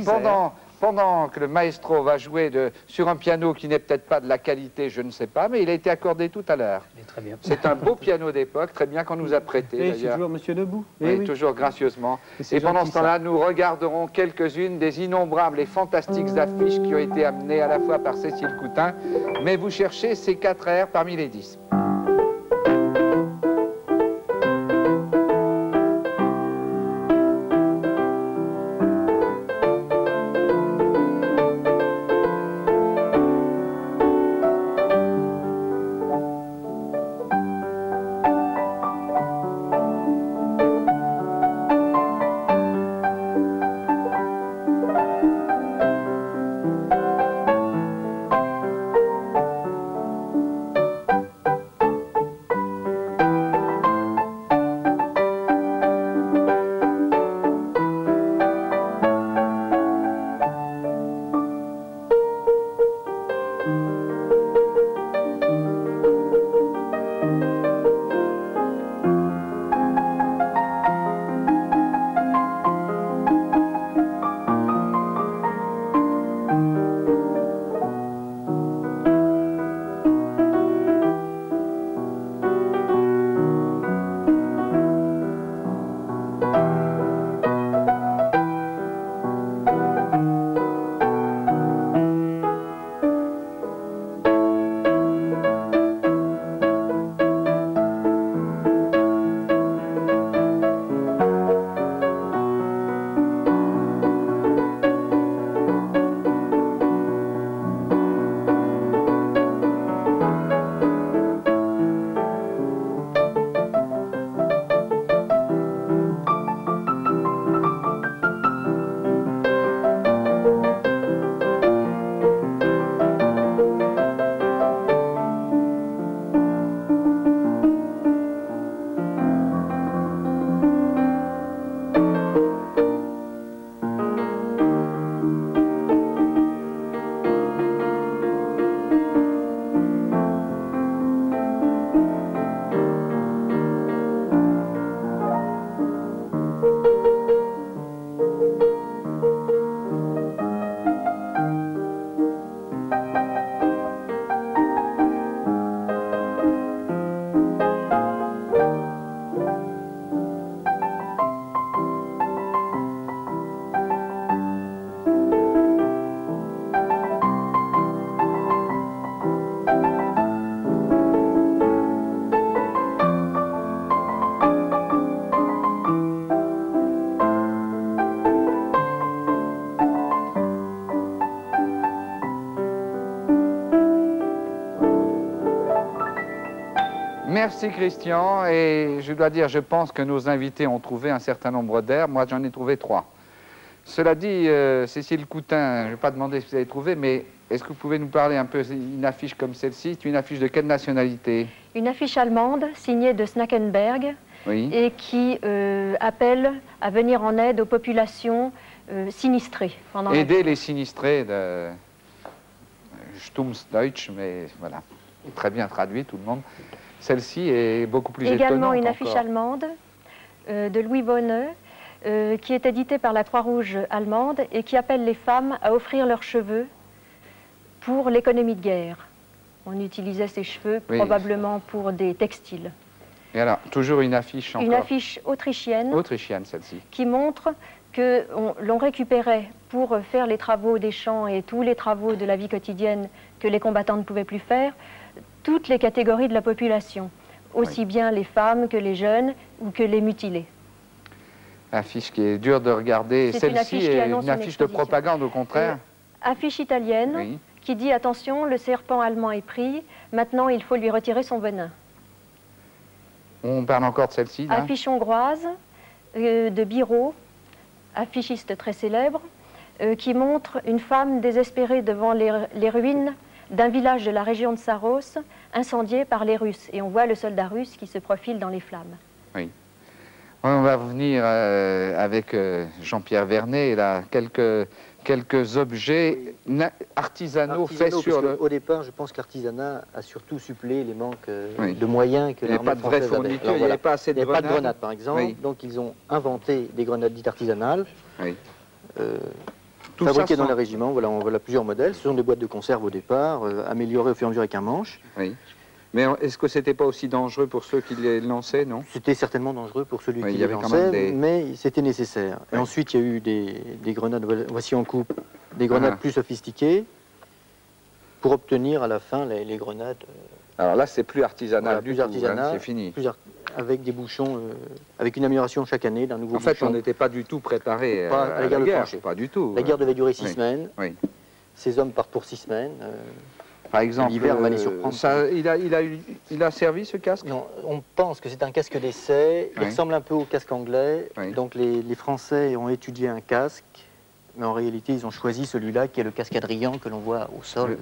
pendant que le maestro va jouer sur un piano qui n'est peut-être pas de la qualité, je ne sais pas, mais il a été accordé tout à l'heure. C'est un beau piano d'époque, très bien qu'on nous a prêté d'ailleurs. C'est toujours Monsieur Debout. Oui, toujours gracieusement. Et pendant ce temps-là, nous regarderons quelques-unes des innombrables et fantastiques affiches qui ont été amenées à la fois par Cécile Coutin, mais vous cherchez ces 4 airs parmi les 10. Merci Christian, et je dois dire, je pense que nos invités ont trouvé un certain nombre d'airs. Moi, j'en ai trouvé 3. Cela dit, Cécile Coutin, je ne vais pas demander si vous avez trouvé, mais est-ce que vous pouvez nous parler un peu d'une affiche comme celle-ci? C'est une affiche de quelle nationalité? Une affiche allemande signée de Snackenberg, oui, et qui appelle à venir en aide aux populations sinistrées. Aider les sinistrés de Stumsdeutsch, mais voilà, très bien traduit tout le monde. Celle-ci est beaucoup plus étonnante. Également une affiche allemande de Louis Bonne, qui est éditée par la Croix-Rouge allemande et qui appelle les femmes à offrir leurs cheveux pour l'économie de guerre. On utilisait ces cheveux, oui, probablement pour des textiles. Et alors, toujours une affiche encore. Une affiche autrichienne. Autrichienne, celle-ci. Qui montre que l'on récupérait pour faire les travaux des champs et tous les travaux de la vie quotidienne que les combattants ne pouvaient plus faire, toutes les catégories de la population, aussi, oui, bien les femmes que les jeunes ou que les mutilés. Affiche qui est dure de regarder. Celle-ci est une affiche de propagande, au contraire. Affiche italienne, oui, qui dit « Attention, le serpent allemand est pris, maintenant il faut lui retirer son venin ». On parle encore de celle-ci. Affiche hongroise de Biro, affichiste très célèbre, qui montre une femme désespérée devant les ruines d'un village de la région de Saros, incendié par les Russes. Et on voit le soldat russe qui se profile dans les flammes. Oui. On va revenir avec Jean-Pierre Vernet, là, quelques objets artisanaux faits sur le... Au départ, je pense que l'artisanat a surtout suppléé les manques, oui, de moyens que l'armée française avait. Il n'y avait pas assez de grenades. Il n'y avait pas de grenades, par exemple. Oui. Donc, ils ont inventé des grenades dites artisanales, oui, fabriquées dans les régiments. Voilà, on voit plusieurs modèles. Ce sont des boîtes de conserve au départ, améliorées au fur et à mesure avec un manche. Oui. Mais est-ce que c'était pas aussi dangereux pour ceux qui les lançaient, non? C'était certainement dangereux pour celui qui les lançait, mais c'était nécessaire. Oui. Et ensuite, il y a eu des grenades, voici en coupe, des grenades plus sophistiquées, pour obtenir à la fin les grenades... Alors là, c'est plus artisanal, voilà, plus artisanal, c'est fini. Avec des bouchons, avec une amélioration chaque année d'un nouveau bouchon. En fait, on n'était pas du tout préparé à la guerre, pas du tout. La guerre devait durer 6 semaines. Oui. Ces hommes partent pour 6 semaines. Par exemple, l'hiver va les surprendre. Il a servi ce casque? Non, on pense que c'est un casque d'essai. Il ressemble un peu au casque anglais. Oui. Donc les Français ont étudié un casque, mais en réalité ils ont choisi celui-là qui est le casque Adrien que l'on voit au sol.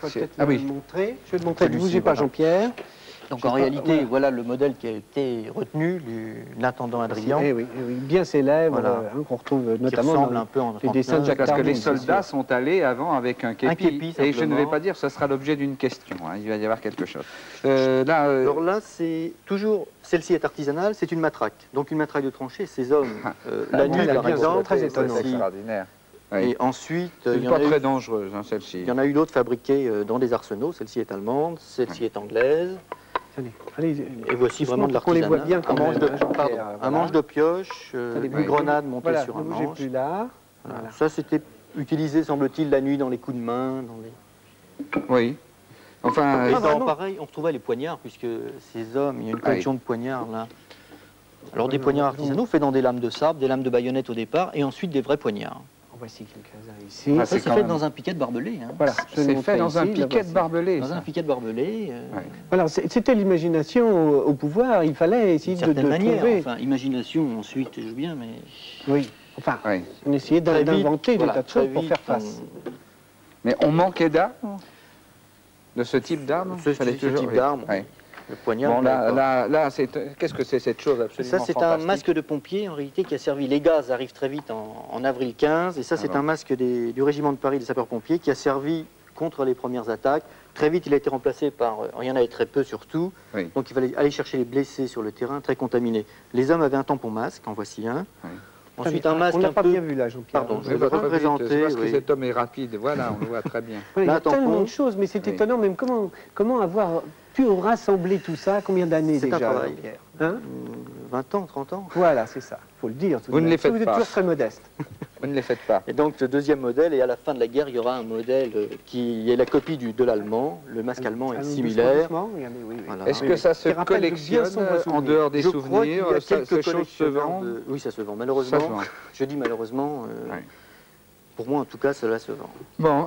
Je vais peut-être montrer. Je vais te montrer. Ne bougez pas, Jean-Pierre. Donc en réalité, voilà le modèle qui a été retenu du l'intendant Adrien. Oui, bien célèbre, voilà, qu'on retrouve notamment dans un peu en les dessins de Jacques Parce que les soldats sont allés avant avec un képi. Et je ne vais pas dire, ce sera l'objet d'une question. Hein, il va y avoir quelque chose. Alors là, c'est toujours, celle-ci est artisanale, c'est une matraque. Donc une matraque de tranchée, ces hommes, la nuit par exemple, très étonnant. Extraordinaire. Oui. Et ensuite, il y en a pas très dangereuse, hein, celle-ci. Il y en a eu d'autres fabriquées dans des arsenaux. Celle-ci est allemande, celle-ci est anglaise. Allez, et voici vraiment de l'artisanat. Voit bien un manche de pioche, une grenade montée sur un manche. Plus là. Voilà. Ça, c'était utilisé, semble-t-il, la nuit dans les coups de main. Oui. Enfin, et pareil, on retrouvait les poignards, puisque ces hommes, il y a une collection de poignards là. Alors des poignards artisanaux faits dans des lames de sabre, des lames de baïonnette au départ, et ensuite des vrais poignards. Voici quelques-uns ici. Ça, c'est fait dans un piquet de barbelé. Hein. Voilà, c'est fait dans un piquet de barbelé. Dans un piquet de barbelé. Voilà, c'était l'imagination au pouvoir. Il fallait essayer de trouver. Enfin, imagination, ensuite, je veux bien, mais... Oui, enfin, on essayait d'inventer des tas de choses pour faire face. Mais on manquait d'armes, de ce type d'armes. Ce type d'armes. Le poignard. Bon, là qu'est-ce que c'est cette chose absolument fantastique? Ça, c'est un masque de pompier, en réalité, qui a servi. Les gaz arrivent très vite en avril 15, et ça, c'est un masque du régiment de Paris des sapeurs-pompiers qui a servi contre les premières attaques. Très vite, il a été remplacé par... il y en avait très peu, surtout. Oui. Donc, il fallait aller chercher les blessés sur le terrain, très contaminés. Les hommes avaient un tampon masque, en voici un. Oui. Ensuite, un masque. On n'a pas bien vu là, Jean-Pierre. Pardon, je vais vous présenter. Parce que cet homme est rapide, voilà, on le voit très bien. Il y a tellement de choses, mais c'est étonnant, même comment avoir pu rassembler tout ça, combien d'années déjà? C'est un travail. Hein 20 ans, 30 ans. Voilà, c'est ça, il faut le dire. Vous ne les faites pas. Vous êtes toujours très modeste. Vous ne les faites pas. Et donc, le deuxième modèle, et à la fin de la guerre, il y aura un modèle qui est la copie de l'allemand. Le masque allemand est similaire. Voilà. Est-ce que ça se collectionne en dehors des souvenirs? Ces choses se vendent? Oui, ça se vend. Malheureusement, je dis malheureusement, pour moi, en tout cas, cela se vend. Bon,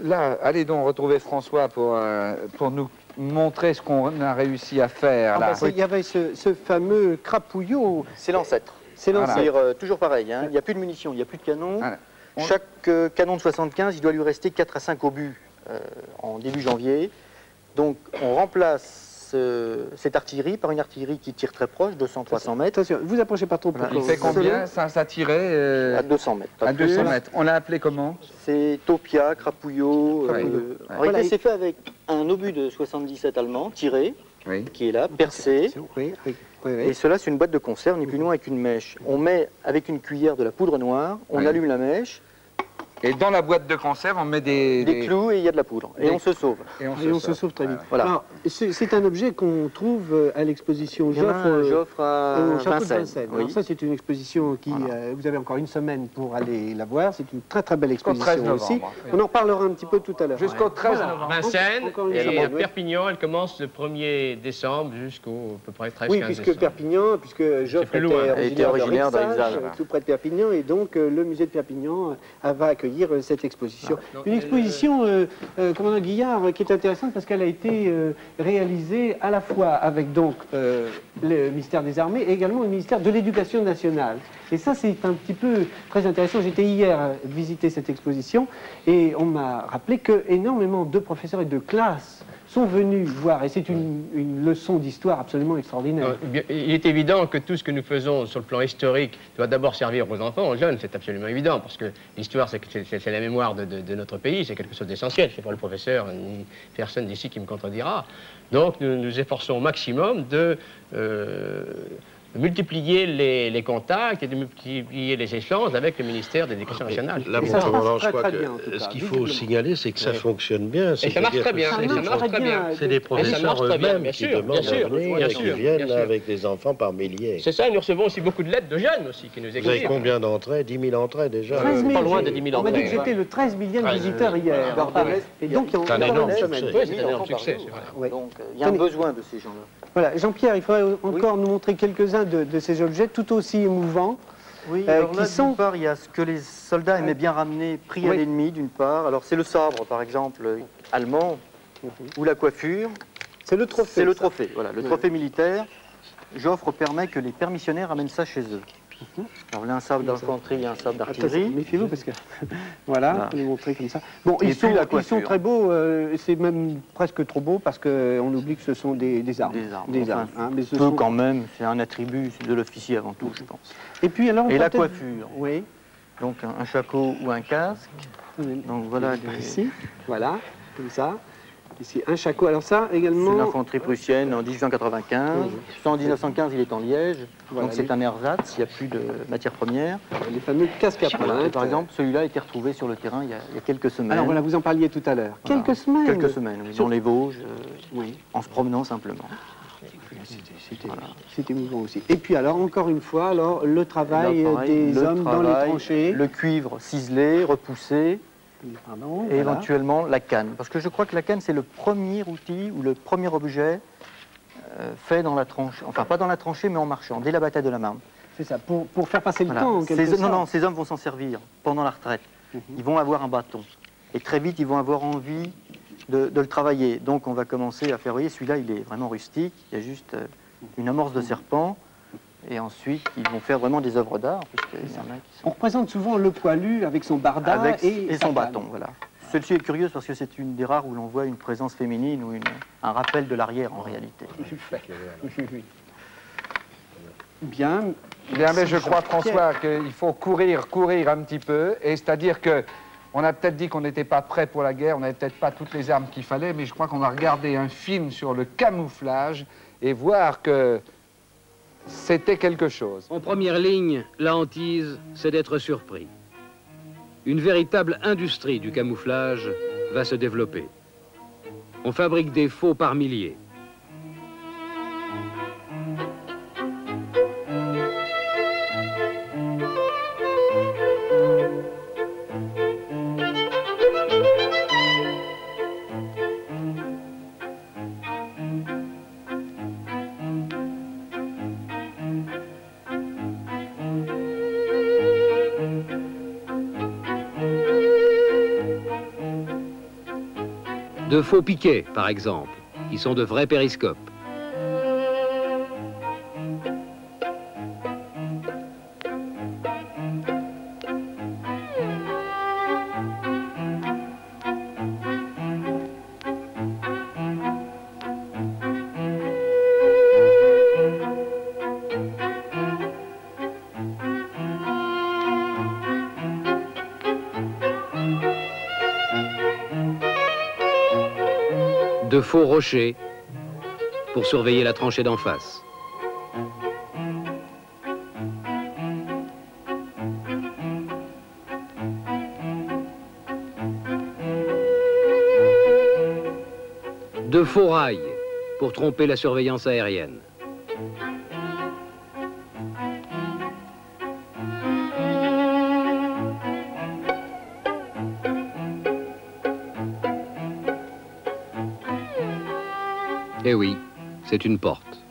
là, allez donc retrouver François pour nous montrer ce qu'on a réussi à faire. Là. Il y avait ce fameux crapouillot. C'est l'ancêtre. C'est l'ancêtre. Toujours pareil, hein. Il n'y a plus de munitions, il n'y a plus de canons. Voilà. Chaque canon de 75, il doit lui rester 4 à 5 obus en début janvier. Donc on remplace cette artillerie par une artillerie qui tire très proche, 200-300 mètres. Attention, vous approchez pas trop. Il fait combien ça tirait à 200 mètres. À 200 mètres. On l'a appelé comment? C'est Topia, crapouillot. Il s'est fait avec un obus de 77 allemand, tiré, qui est là, percé. Et cela, c'est une boîte de conserve, ni plus ni moins avec une mèche. On met avec une cuillère de la poudre noire, on allume la mèche. Et dans la boîte de conserve, on met des clous et il y a de la poudre. Et on se sauve. Et on se sauve très vite. Voilà. C'est un objet qu'on trouve à l'exposition Joffre au château de Vincennes. Alors ça, c'est une exposition qui... vous avez encore une semaine pour aller la voir. C'est une très très belle exposition aussi. On en reparlera un petit peu tout à l'heure. Jusqu'au 13 novembre. Vincennes et à Perpignan, elle commence le 1er décembre jusqu'au à peu près 13-15 décembre. Oui, puisque Joffre était originaire d'Alsace, tout près de Perpignan. Et donc, le musée de Perpignan va accueillir cette exposition. Une exposition, commandant Guillard, qui est intéressante parce qu'elle a été réalisée à la fois avec donc le ministère des Armées et également le ministère de l'Éducation nationale. Et ça, c'est un petit peu très intéressant. J'étais hier visiter cette exposition et on m'a rappelé que énormément de professeurs et de classes sont venus voir, et c'est une leçon d'histoire absolument extraordinaire. Il est évident que tout ce que nous faisons sur le plan historique doit d'abord servir aux enfants, aux jeunes, c'est absolument évident, parce que l'histoire, c'est la mémoire de notre pays, c'est quelque chose d'essentiel, c'est pas le professeur, ni personne d'ici qui me contredira. Donc nous nous efforçons au maximum de multiplier les contacts et de multiplier les échanges avec le ministère de l'Éducation nationale. Là, mon commandant, je crois que ce qu'il faut signaler, c'est que ça fonctionne bien. Et ça marche très bien. C'est des professeurs eux-mêmes qui demandent à venir et qui viennent avec des enfants par milliers. C'est ça, nous recevons aussi beaucoup de lettres de jeunes aussi qui nous écrivent. Vous avez combien d'entrées? 10 000 entrées déjà? Pas loin de 10 000 entrées. On m'a dit que j'étais le 13 millième visiteur hier. Et donc, il y a un énorme succès. Oui, c'est un énorme succès. Donc, il y a un besoin de ces gens-là. Voilà, Jean-Pierre, il faudrait encore nous montrer quelques-uns de ces objets tout aussi émouvants. Oui, alors là, d'une part, il y a ce que les soldats aimaient bien ramener pris à l'ennemi, d'une part. Alors c'est le sabre, par exemple, allemand, ou la coiffure. C'est le trophée. C'est le trophée, voilà, le trophée militaire. Joffre permet que les permissionnaires amènent ça chez eux. Alors là, un sabre d'infanterie et un sabre d'artillerie. Méfiez-vous parce que, voilà, on les montrer comme ça. Bon, ils sont très beaux, c'est même presque trop beau parce qu'on oublie que ce sont des armes. Des armes. Mais ce sont quand même, c'est un attribut de l'officier avant tout, je pense. Et puis alors, la coiffure. Oui. Donc un shako ou un casque. Donc voilà. Ici, voilà, comme ça. Ici, un shako. Alors ça, également... C'est l'infanterie prussienne en 1895. Ça, en 1915, il est en Liège. Voilà, donc c'est un ersatz, il n'y a plus de matière première. Les fameux casques à pointe. Par exemple, celui-là a été retrouvé sur le terrain il y a quelques semaines. Alors voilà, vous en parliez tout à l'heure. Voilà. Quelques semaines? Quelques semaines, oui, dans les Vosges, en se promenant simplement. C'était émouvant aussi. Et puis alors, encore une fois, alors, le travail des hommes dans les tranchées. Le cuivre ciselé, repoussé. Et éventuellement la canne. Parce que je crois que la canne, c'est le premier outil ou le premier objet fait dans la tranchée. Enfin, pas dans la tranchée, mais en marchant, dès la bataille de la Marne. C'est ça, pour faire passer le temps, en quelque sorte. Non, ces hommes vont s'en servir pendant la retraite. Ils vont avoir un bâton. Et très vite, ils vont avoir envie de le travailler. Donc, on va commencer à faire, vous voyez, celui-là, il est vraiment rustique. Il y a juste une amorce de serpent. Et ensuite, ils vont faire vraiment des œuvres d'art. On représente souvent le poilu avec son barda et son bâton. Voilà. Celle-ci est curieuse parce que c'est une des rares où l'on voit une présence féminine ou un rappel de l'arrière en réalité. Bien. Bien, mais je crois, François, qu'il faut courir un petit peu. Et c'est-à-dire que on a peut-être dit qu'on n'était pas prêt pour la guerre, on n'avait peut-être pas toutes les armes qu'il fallait, mais je crois qu'on va regarder un film sur le camouflage et voir que c'était quelque chose. En première ligne, la hantise, c'est d'être surpris. Une véritable industrie du camouflage va se développer. On fabrique des faux par milliers. De faux piquets, par exemple, qui sont de vrais périscopes. De faux rochers pour surveiller la tranchée d'en face. De faux rails pour tromper la surveillance aérienne. Eh oui, c'est une porte.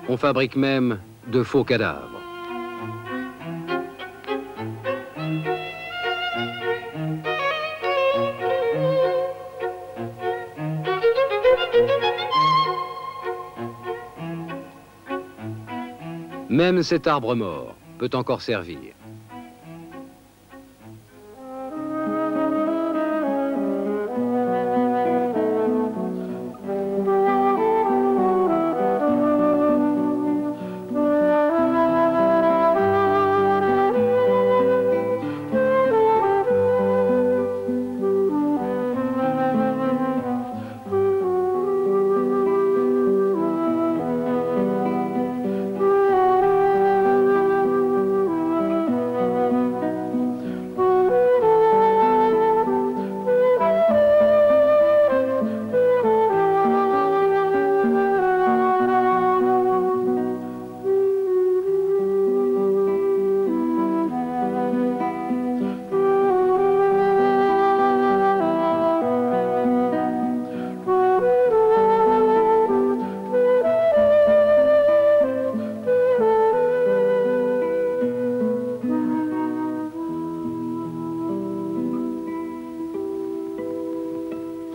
On fabrique même de faux cadavres. Même cet arbre mort peut encore servir.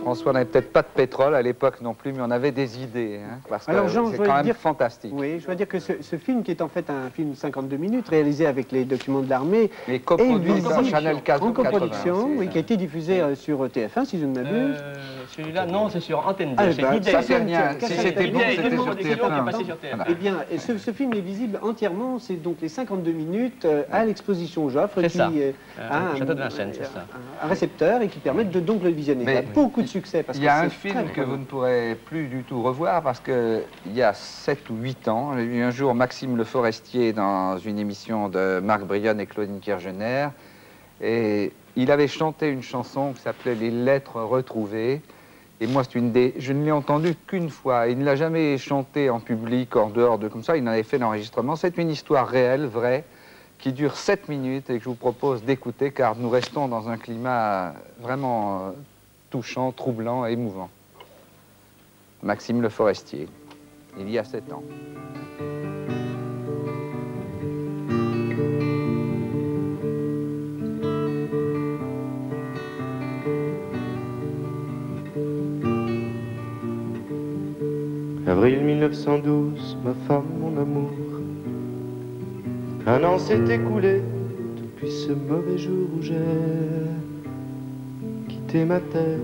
François, on n'avait peut-être pas de pétrole à l'époque non plus, mais on avait des idées, hein, parce que c'est quand même fantastique. Oui, je dois dire que ce film, qui est en fait un film de 52 minutes, réalisé avec les documents de l'armée, et coproduit par Chanel 4 en coproduction, oui, qui a été diffusé sur TF1, si je ne m'abuse. Celui-là, non, c'est sur Antenne 2, c'est l'idée. Ça, c'est rien. Si c'était bon, c'était sur TF1. Eh bien, ce film est visible entièrement, c'est donc les 52 minutes à l'exposition Joffre, qui a Château de Vincennes, c'est ça. Un récepteur et qui permet de donc le visionner. Il y a beaucoup de succès. Parce il y a un film que vous ne pourrez plus du tout revoir parce qu'il y a 7 ou 8 ans, j'ai vu un jour Maxime Le Forestier dans une émission de Marc Brionne et Claudine Kiergener, et il avait chanté une chanson qui s'appelait « Les lettres retrouvées ». Et moi, je ne l'ai entendu qu'une fois. Il ne l'a jamais chanté en public, en dehors de comme ça. Il en avait fait l'enregistrement. C'est une histoire réelle, vraie, qui dure 7 minutes et que je vous propose d'écouter, car nous restons dans un climat vraiment touchant, troublant et émouvant. Maxime Le Forestier, il y a 7 ans. Avril 1912, ma femme, mon amour. Un an s'est écoulé depuis ce mauvais jour où j'ai quitté ma terre.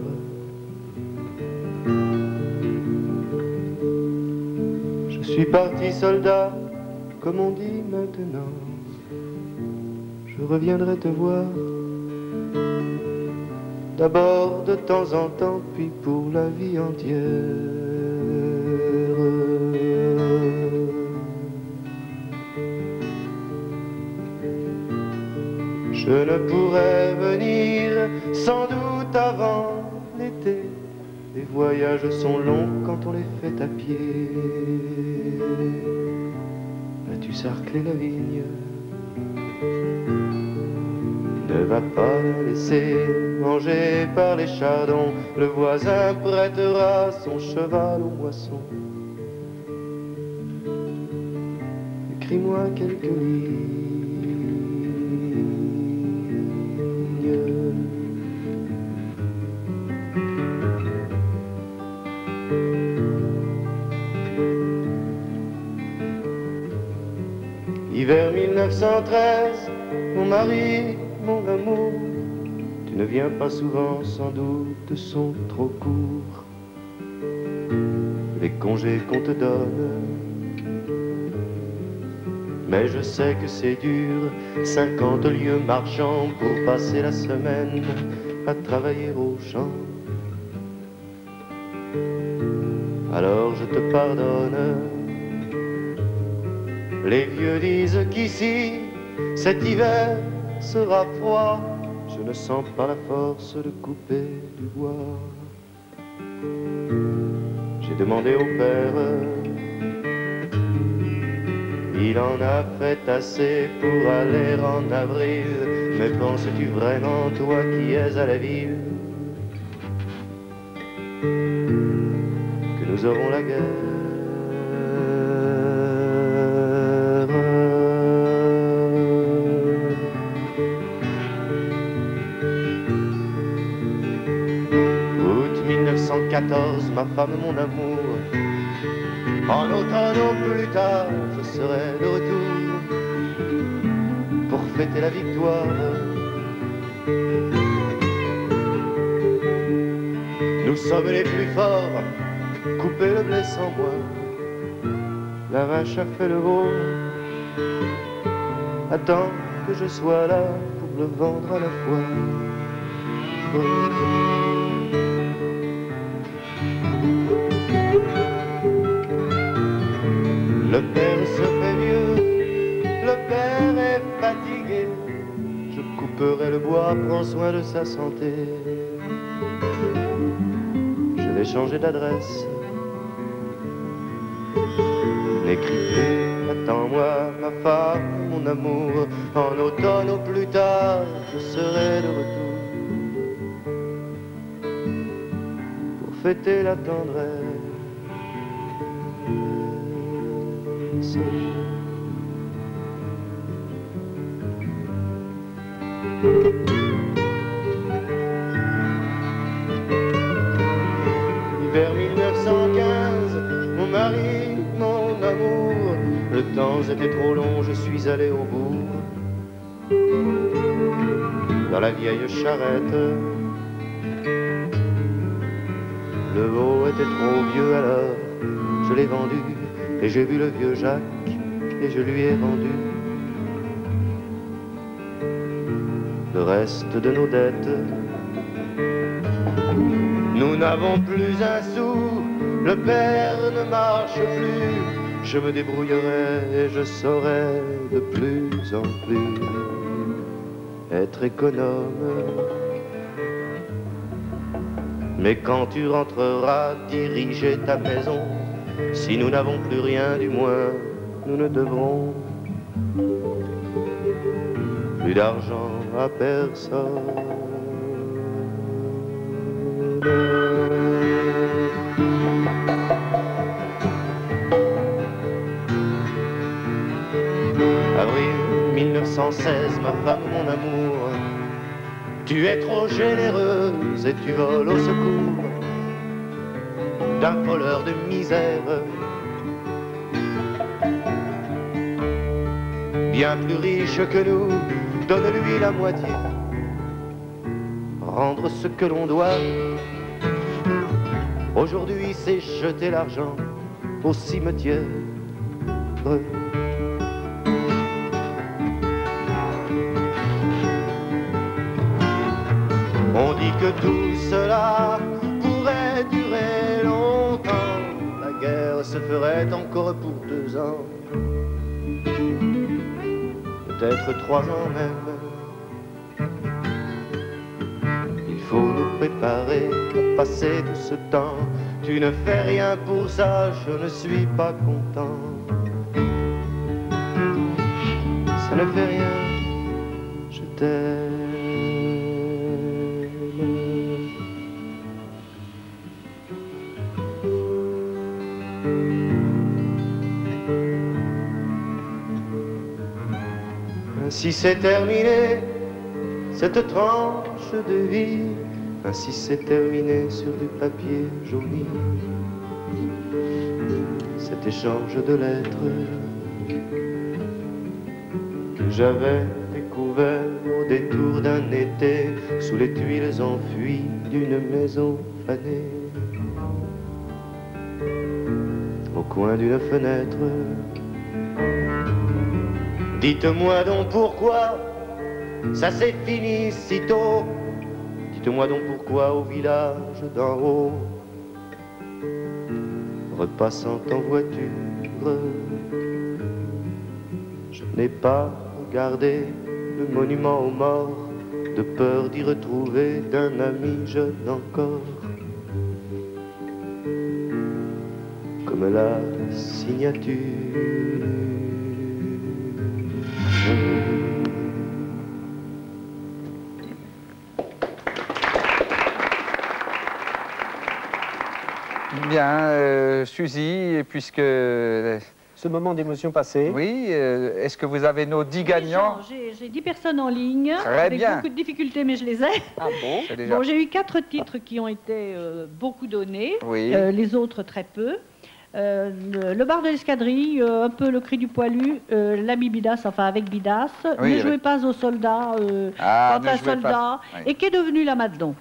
Je suis parti soldat, comme on dit maintenant. Je reviendrai te voir, d'abord de temps en temps, puis pour la vie entière. Je ne pourrais venir sans doute avant l'été. Les voyages sont longs quand on les fait à pied. As-tu sarclé la vigne? Ne va pas la laisser manger par les chardons. Le voisin prêtera son cheval aux moissons. Écris-moi quelques lignes. 1913, mon mari, mon amour, tu ne viens pas souvent, sans doute sont trop courts. Les congés qu'on te donne, mais je sais que c'est dur, 50 lieues marchant pour passer la semaine à travailler au champ. Alors je te pardonne. Les vieux disent qu'ici, cet hiver sera froid. Je ne sens pas la force de couper du bois. J'ai demandé au père, il en a fait assez pour aller en avril. Mais penses-tu vraiment, toi qui es à la ville, que nous aurons la guerre? Août 1914, ma femme, mon amour, en automne au plus tard, je serai de retour pour fêter la victoire. Nous sommes les plus forts, coupez le blé sans moi. La vache a fait le veau. Attends que je sois là pour le vendre à la fois. Le père se fait vieux, le père est fatigué. Je couperai le bois, prends soin de sa santé. Je vais changer d'adresse. N'écris plus, attends-moi, ma femme, mon amour. En automne au plus tard, je serai de retour pour fêter la tendresse. Hiver 1915, mon mari, mon amour, le temps était trop long, je suis allé au bout. Dans la vieille charrette, le veau était trop vieux, alors je l'ai vendu. Et j'ai vu le vieux Jacques et je lui ai rendu le reste de nos dettes. Nous n'avons plus un sou, le père ne marche plus. Je me débrouillerai et je saurai de plus en plus être économe. Mais quand tu rentreras diriger ta maison, si nous n'avons plus rien, du moins, nous ne devrons plus d'argent à personne. Avril 1916, ma femme, mon amour, tu es trop généreuse et tu voles au secours d'un voleur de misère. Bien plus riche que nous, donne-lui la moitié. Rendre ce que l'on doit, aujourd'hui c'est jeter l'argent au cimetière. On dit que tout cela pourrait durer longtemps. La guerre se ferait encore pour 2 ans, peut-être 3 ans même. Il faut nous préparer à passer tout ce temps. Tu ne fais rien pour ça, je ne suis pas content. Ça ne fait rien, je t'aime. Ainsi c'est terminé cette tranche de vie, ainsi c'est terminé sur du papier jauni cet échange de lettres. j'avais découvert au détour d'un été, sous les tuiles enfuies d'une maison fanée, au coin d'une fenêtre. Dites-moi donc pourquoi ça s'est fini si tôt. Dites-moi donc pourquoi au village d'en haut, repassant en voiture, je n'ai pas regardé le monument aux morts, de peur d'y retrouver d'un ami jeune encore, comme la signature. Bien, Suzy, puisque... Ce moment d'émotion passé. Oui, est-ce que vous avez nos 10 gagnants? J'ai 10 personnes en ligne, Très avec bien. beaucoup de difficultés, mais je les ai. Ah bon? Déjà... Bon, j'ai eu 4 titres qui ont été beaucoup donnés, oui. Les autres très peu. Le bar de l'escadrille, un peu le cri du poilu, l'ami Bidas, enfin avec Bidas, oui, ne jouez pas aux soldats, quand un soldat, et qu'est devenu la Madelon.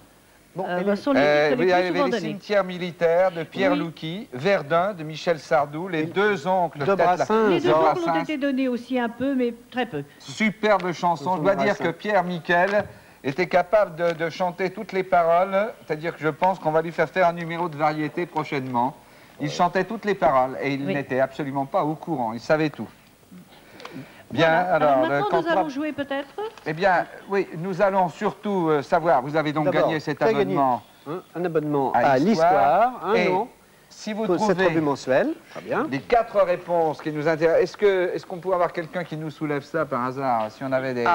Bon, sont les titres vous les avez plus souvent les donnés. cimetières militaires de Pierre Oui. Louki, Verdun de Michel Sardou, les deux oncles de Brassens. Les deux oncles ont été donnés aussi un peu, mais très peu. Superbe chanson. Je dois dire que Pierre Miquel était capable de chanter toutes les paroles, c'est-à-dire que je pense qu'on va lui faire un numéro de variété prochainement. Il chantait toutes les paroles et il n'était absolument pas au courant, il savait tout. Bien, Voilà. alors maintenant, nous allons jouer peut-être. Eh bien, oui, nous allons surtout savoir, vous avez donc gagné cet abonnement. Un abonnement à l'histoire, un an. Si vous pour cette trouvez revue mensuelle, très bien. les 4 réponses qui nous intéressent, est-ce qu'on pourrait avoir quelqu'un qui nous soulève ça par hasard, si on avait des...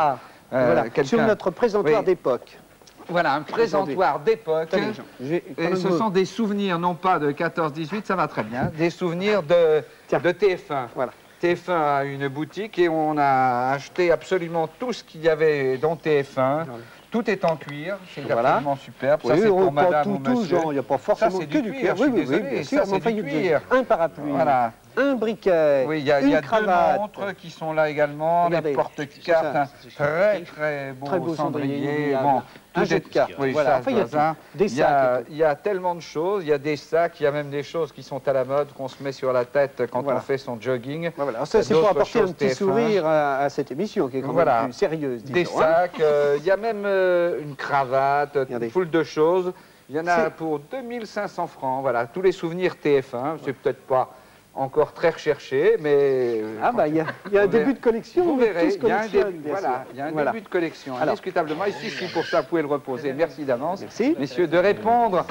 voilà, sur notre présentoir d'époque. Voilà, un présentoir d'époque. Et ce sont des souvenirs, non pas de 14-18, ça va très bien, des souvenirs de TF1. Voilà. TF1 a une boutique et on a acheté absolument tout ce qu'il y avait dans TF1. Tout est en cuir, c'est absolument superbe. Oui, ça, c'est pour pas madame ou tout, monsieur. genre, il n'y a pas forcément ça, que du cuir. Oui, oui, bien sûr, ça, c'est du cuir. Un parapluie, voilà. un briquet, oui, il y a une cravate. 2 montres qui sont là également, regardez, les porte-cartes, un très beau cendrier. Bon, un jeu de cartes. Oui, voilà. enfin, il y a tellement de choses, il y a des sacs, il y a même des choses qui sont à la mode, qu'on se met sur la tête quand on fait son jogging. Voilà. Ça, c'est pour apporter un petit sourire à cette émission qui est quand même plus sérieuse. Des sacs, il y a même une cravate, une foule de choses. Il y en a pour 2500 francs, voilà, tous les souvenirs TF1, c'est peut-être pas encore très recherché, mais... il y a un début de collection, vous verrez, il y a un début de collection, indiscutablement. Ici, pour ça, vous pouvez le reposer. Merci d'avance, messieurs, de répondre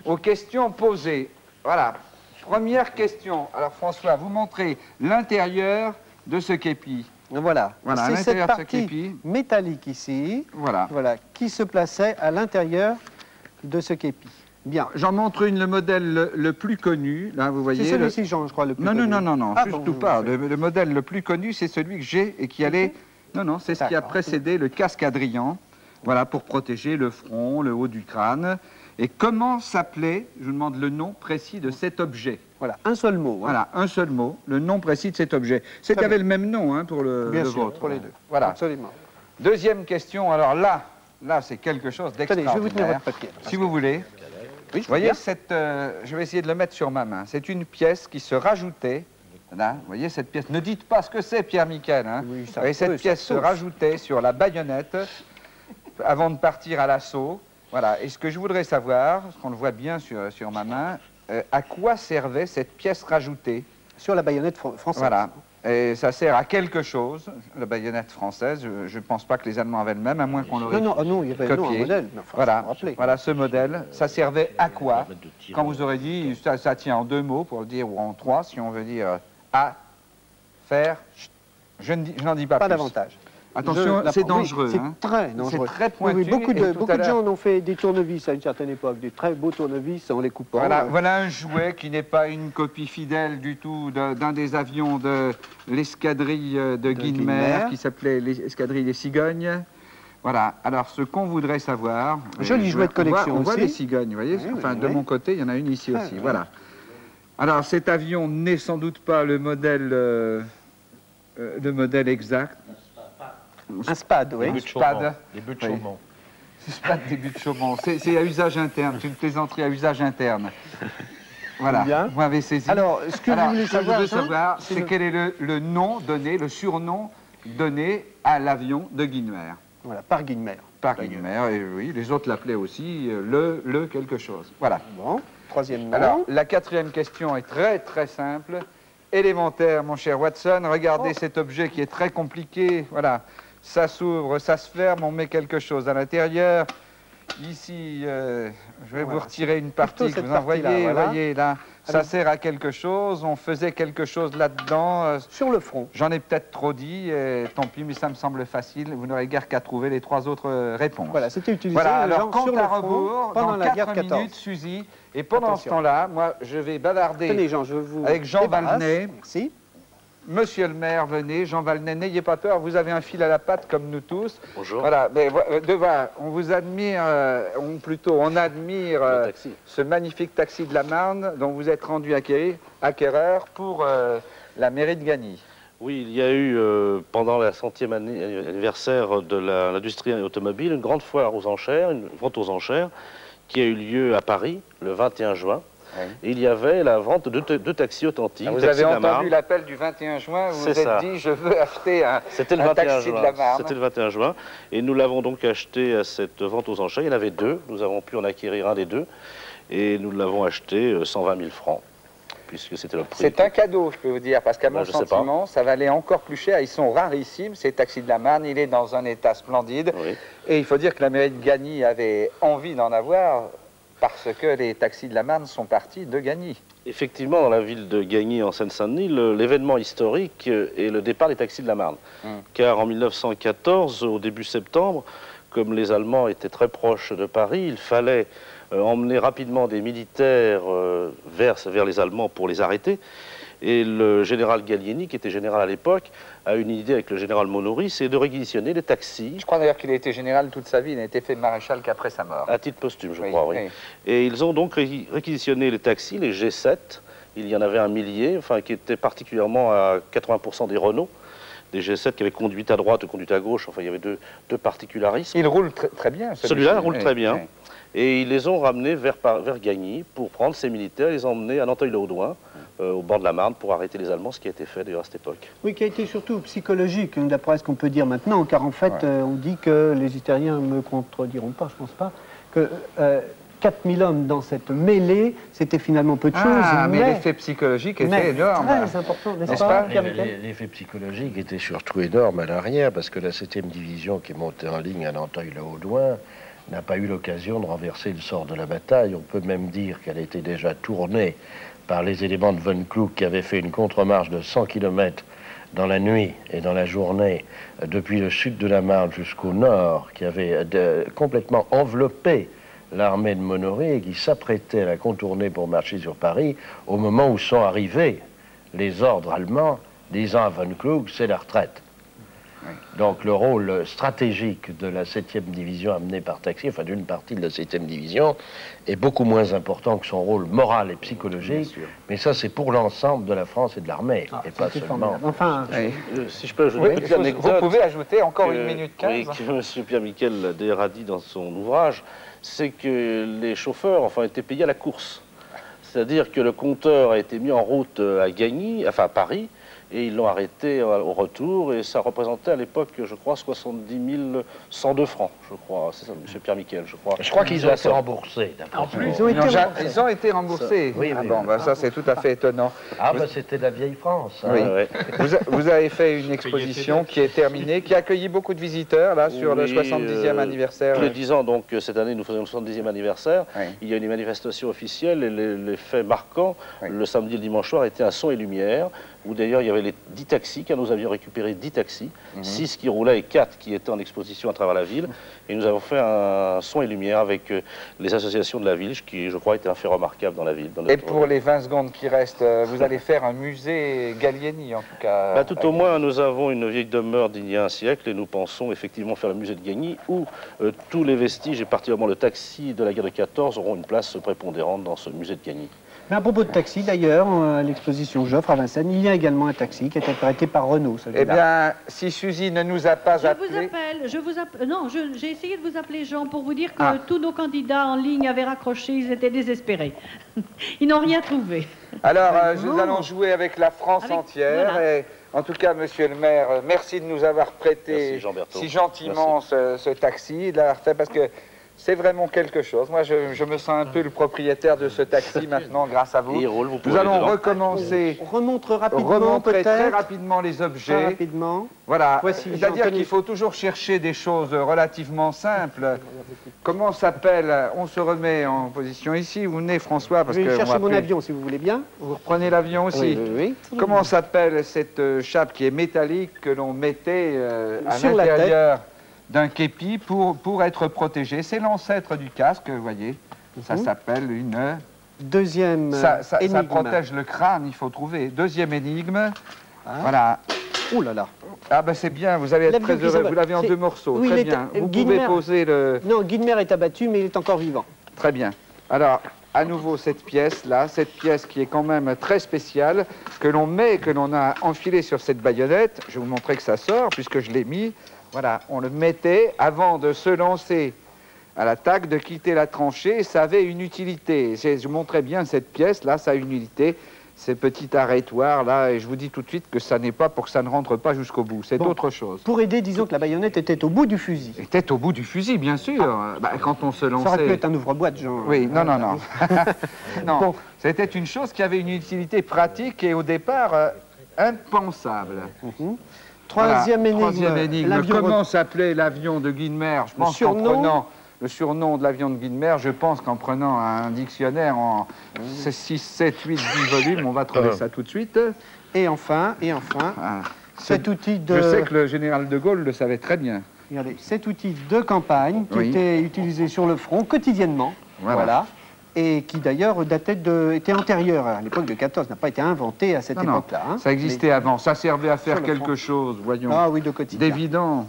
aux questions posées. Voilà, première question. Alors, François, vous montrez l'intérieur de ce képi. Voilà, c'est cette partie métallique ici, voilà, qui se plaçait à l'intérieur de ce képi. Bien. J'en montre une, le modèle le plus connu. Là, vous voyez. C'est celui-ci, Jean, je crois, le plus connu. Non, surtout pas. Le modèle le plus connu, c'est celui que j'ai et qui allait... Non, c'est ce qui a précédé le casque Adrien. Voilà, pour protéger le front, le haut du crâne. Et comment s'appelait, je vous demande le nom précis de cet objet. Voilà, un seul mot. Voilà, un seul mot, le nom précis de cet objet. C'est qu'il y avait le même nom pour le vôtre. Pour les deux. Voilà. Absolument. Deuxième question, alors là c'est quelque chose d'extraordinaire. Je vais vous tenir votre papier. Si vous voulez. Oui, vous voyez, je vais essayer de le mettre sur ma main. C'est une pièce qui se rajoutait. Là, vous voyez cette pièce. Ne dites pas ce que c'est, Pierre Miquel. Oui, cette pièce se rajoutait sur la baïonnette avant de partir à l'assaut. Voilà. Et ce que je voudrais savoir, parce qu'on le voit bien sur ma main, à quoi servait cette pièce rajoutée? Sur la baïonnette française. Voilà. Et ça sert à quelque chose, la baïonnette française. Je ne pense pas que les Allemands avaient le même, à moins qu'on l'aurait non, il y avait un modèle. Voilà ce modèle. Ça servait à quoi? Quand vous aurez dit, ça tient en 2 mots, pour le dire, ou en 3, si on veut dire à, faire, je n'en dis pas plus. Pas davantage. Attention, c'est dangereux. C'est très dangereux. C'est très pointu. Beaucoup de gens ont fait des tournevis à une certaine époque, des très beaux tournevis en les coupant. Voilà un jouet qui n'est pas une copie fidèle du tout d'un des avions de l'escadrille de Guinemer, qui s'appelait l'escadrille des Cigognes. Voilà, alors ce qu'on voudrait savoir... Joli jouet de collection aussi. On voit les cigognes, vous voyez, de mon côté, il y en a une ici aussi, voilà. Alors cet avion n'est sans doute pas le modèle exact. Un spade, oui. Des buts de Chaumont. Spade, des buts de Chaumont. C'est à usage interne, c'est une plaisanterie à usage interne. Voilà, bien. vous m'avez saisi. Alors, ce que vous voulez savoir, c'est quel est le nom donné, le surnom donné à l'avion de Guynemer. Voilà, par Guynemer. Par Guynemer, et oui, les autres l'appelaient aussi le quelque chose. Voilà. Bon, troisième nom. Alors, la quatrième question est très très simple, élémentaire, mon cher Watson. Regardez cet objet qui est très compliqué. Voilà, ça s'ouvre, ça se ferme, on met quelque chose à l'intérieur. Ici, je vais vous retirer une partie que vous envoyez. Vous voyez, là, ça sert à quelque chose. On faisait quelque chose là-dedans. Sur le front. J'en ai peut-être trop dit, tant pis, mais ça me semble facile. Vous n'aurez guère qu'à trouver les 3 autres réponses. Voilà, c'était utilisé alors, sur compte le à front rebours, pendant dans la guerre 4 minutes, Suzy. Et pendant ce temps-là, moi, je vais bavarder avec Jean Valnet. Merci. Monsieur le maire, venez. Jean Valnet, n'ayez pas peur, vous avez un fil à la patte comme nous tous. Bonjour. Voilà, mais, on vous admire, on admire ce magnifique taxi de la Marne dont vous êtes rendu acquéreur pour la mairie de Gagny. Oui, il y a eu, pendant la 100e anniversaire de l'industrie automobile, une grande foire aux enchères, une vente aux enchères, qui a eu lieu à Paris le 21 juin. Oui. Et il y avait la vente de deux taxis authentiques. Vous avez entendu l'appel du 21 juin, vous vous êtes dit, je veux acheter un taxi de la Marne. C'était le 21 juin, et nous l'avons donc acheté à cette vente aux enchères. Il y en avait 2, nous avons pu en acquérir un des 2, et nous l'avons acheté 120 000 francs, puisque c'était le prix. C'est un cadeau, je peux vous dire, parce qu'à mon sentiment, ça valait encore plus cher. Ils sont rarissimes, ces taxis de la Marne, il est dans un état splendide. Oui. Et il faut dire que la mairie de Gagny avait envie d'en avoir, parce que les taxis de la Marne sont partis de Gagny. Effectivement, dans la ville de Gagny, en Seine-Saint-Denis, l'événement historique est le départ des taxis de la Marne. Car en 1914, au début septembre, comme les Allemands étaient très proches de Paris, il fallait emmener rapidement des militaires vers les Allemands pour les arrêter. Et le général Gallieni, qui était général à l'époque, a une idée avec le général Monory, c'est de réquisitionner les taxis. Je crois d'ailleurs qu'il a été général toute sa vie, il n'a été fait maréchal qu'après sa mort. À titre posthume, je crois, oui. Et ils ont donc réquisitionné les taxis, les G7. Il y en avait un millier, enfin, qui étaient particulièrement à 80% des Renault. Des G7 qui avaient conduite à droite ou conduite à gauche, enfin, il y avait deux particularismes. Il roule très bien, celui-là roule très bien. Et ils les ont ramenés vers Gagny pour prendre ces militaires et les emmener à Nanteuil-le-Haudouin, au bord de la Marne, pour arrêter les Allemands, ce qui a été fait d'ailleurs à cette époque. Oui, qui a été surtout psychologique, d'après ce qu'on peut dire maintenant, car en fait, on dit que les Italiens ne me contrediront pas, je pense pas, que 4000 hommes dans cette mêlée, c'était finalement peu de choses. Mais l'effet psychologique était énorme. Très important, n'est-ce pas, l'effet psychologique était surtout énorme à l'arrière, parce que la 7e division qui est montée en ligne à Nanteuil-le-Haudouin n'a pas eu l'occasion de renverser le sort de la bataille. On peut même dire qu'elle était déjà tournée par les éléments de Von Kluck qui avaient fait une contre-marche de 100 km dans la nuit et dans la journée depuis le sud de la Marne jusqu'au nord, qui avait complètement enveloppé l'armée de Monory et qui s'apprêtait à la contourner pour marcher sur Paris au moment où sont arrivés les ordres allemands disant à Von Kluck, c'est la retraite. Donc le rôle stratégique de la 7e division amenée par taxi, enfin d'une partie de la 7e division, est beaucoup moins important que son rôle moral et psychologique. Mais ça, c'est pour l'ensemble de la France et de l'armée, et pas seulement... Enfin, si je peux ajouter une petite anecdote... Vous pouvez ajouter encore 1 minute 15. Oui, que M. Pierre Miquel d'ailleurs a dit dans son ouvrage, c'est que les chauffeurs, enfin, étaient payés à la course. C'est-à-dire que le compteur a été mis en route à Gagny, enfin à Paris, et ils l'ont arrêté au retour, et ça représentait à l'époque, je crois, 70 102 francs, je crois. C'est ça, M. Pierre Miquel, je crois. Je crois qu'ils ont été remboursés. Ils ont été remboursés. Oui, bon, ça c'est tout à fait étonnant. Ah, c'était la vieille France. Hein. Oui. Vous avez fait une exposition qui est terminée, qui a accueilli beaucoup de visiteurs, là, sur le 70e anniversaire. Tous les 10 ans, donc, cette année, nous faisons le 70e anniversaire. Il y a eu des manifestations officielles, et les faits marquants, le samedi et le dimanche soir, étaient un son et lumière, où d'ailleurs il y avait les 10 taxis, car nous avions récupéré 10 taxis, 6 qui roulaient et 4 qui étaient en exposition à travers la ville. Et nous avons fait un son et lumière avec les associations de la ville, qui, je crois, était un fait remarquable dans la ville. Et pour les 20 secondes qui restent, vous allez faire un musée Gallieni, en tout cas. Tout au moins, nous avons une vieille demeure d'il y a un siècle, et nous pensons effectivement faire le musée de Gagny, où tous les vestiges, et particulièrement le taxi de la guerre de 14, auront une place prépondérante dans ce musée de Gagny. Mais à propos de taxi, d'ailleurs, à l'exposition Joffre à Vincennes, il y a également un taxi qui a été prêté par Renault. Eh bien, si Suzy ne nous a pas appelé... Non, j'ai essayé de vous appeler Jean pour vous dire que tous nos candidats en ligne avaient raccroché, ils étaient désespérés. Ils n'ont rien trouvé. Alors, nous allons jouer avec la France entière. Voilà. Et, en tout cas, monsieur le maire, merci de nous avoir prêté si gentiment ce taxi, de l'avoir fait, parce que c'est vraiment quelque chose. Moi, je me sens un peu le propriétaire de ce taxi maintenant, grâce à vous. Nous allons recommencer. On remontre rapidement, remontrer très rapidement les objets. Très rapidement. Voilà. C'est-à-dire qu'il faut toujours chercher des choses relativement simples. Comment s'appelle? On se remet en position ici. Vous venez, François, parce que... Je vais chercher mon avion, si vous voulez bien. Vous reprenez l'avion aussi. Oui. Comment s'appelle cette chape qui est métallique que l'on mettait à l'intérieur d'un képi pour être protégé? C'est l'ancêtre du casque, vous voyez. Ça s'appelle une... Deuxième ça énigme. Ça protège le crâne, il faut trouver. Deuxième énigme. Voilà. Oh là là. Ah ben c'est bien, vous allez être très heureux. Vous l'avez en 2 morceaux, oui, très bien. Vous pouvez poser le... Non, Guinemer est abattu, mais il est encore vivant. Très bien. Alors, à nouveau cette pièce-là, cette pièce qui est quand même très spéciale, que l'on met, que l'on a enfilé sur cette baïonnette. Je vais vous montrer que ça sort, puisque je l'ai mis. Voilà, on le mettait avant de se lancer à l'attaque, de quitter la tranchée. Ça avait une utilité. Je vous montrais bien cette pièce-là, ça a une utilité. Ces petits arrêtoirs-là, et je vous dis tout de suite que ça n'est pas pour que ça ne rentre pas jusqu'au bout. C'est autre chose. Pour aider, disons que la baïonnette était au bout du fusil. Était au bout du fusil, bien sûr. Bah, quand on se lançait... Ça aurait pu être un ouvre-boîte, Jean. Oui, non. Non, bon. C'était une chose qui avait une utilité pratique et au départ impensable. Troisième énigme. Comment s'appelait l'avion de Guinemer? Je pense qu'en prenant le surnom de l'avion de Guinemer, je pense qu'en prenant un dictionnaire en 6, 7, 8, 10 volumes, on va trouver ça tout de suite. Et enfin, cet outil de... Je sais que le général de Gaulle le savait très bien. Regardez, cet outil de campagne qui était utilisé sur le front quotidiennement. Voilà. Et qui d'ailleurs était antérieur à l'époque de 14, n'a pas été inventé à cette époque-là. Hein. Ça existait avant, ça servait à faire quelque chose, voyons. Ah oui, de quotidien. D'évident.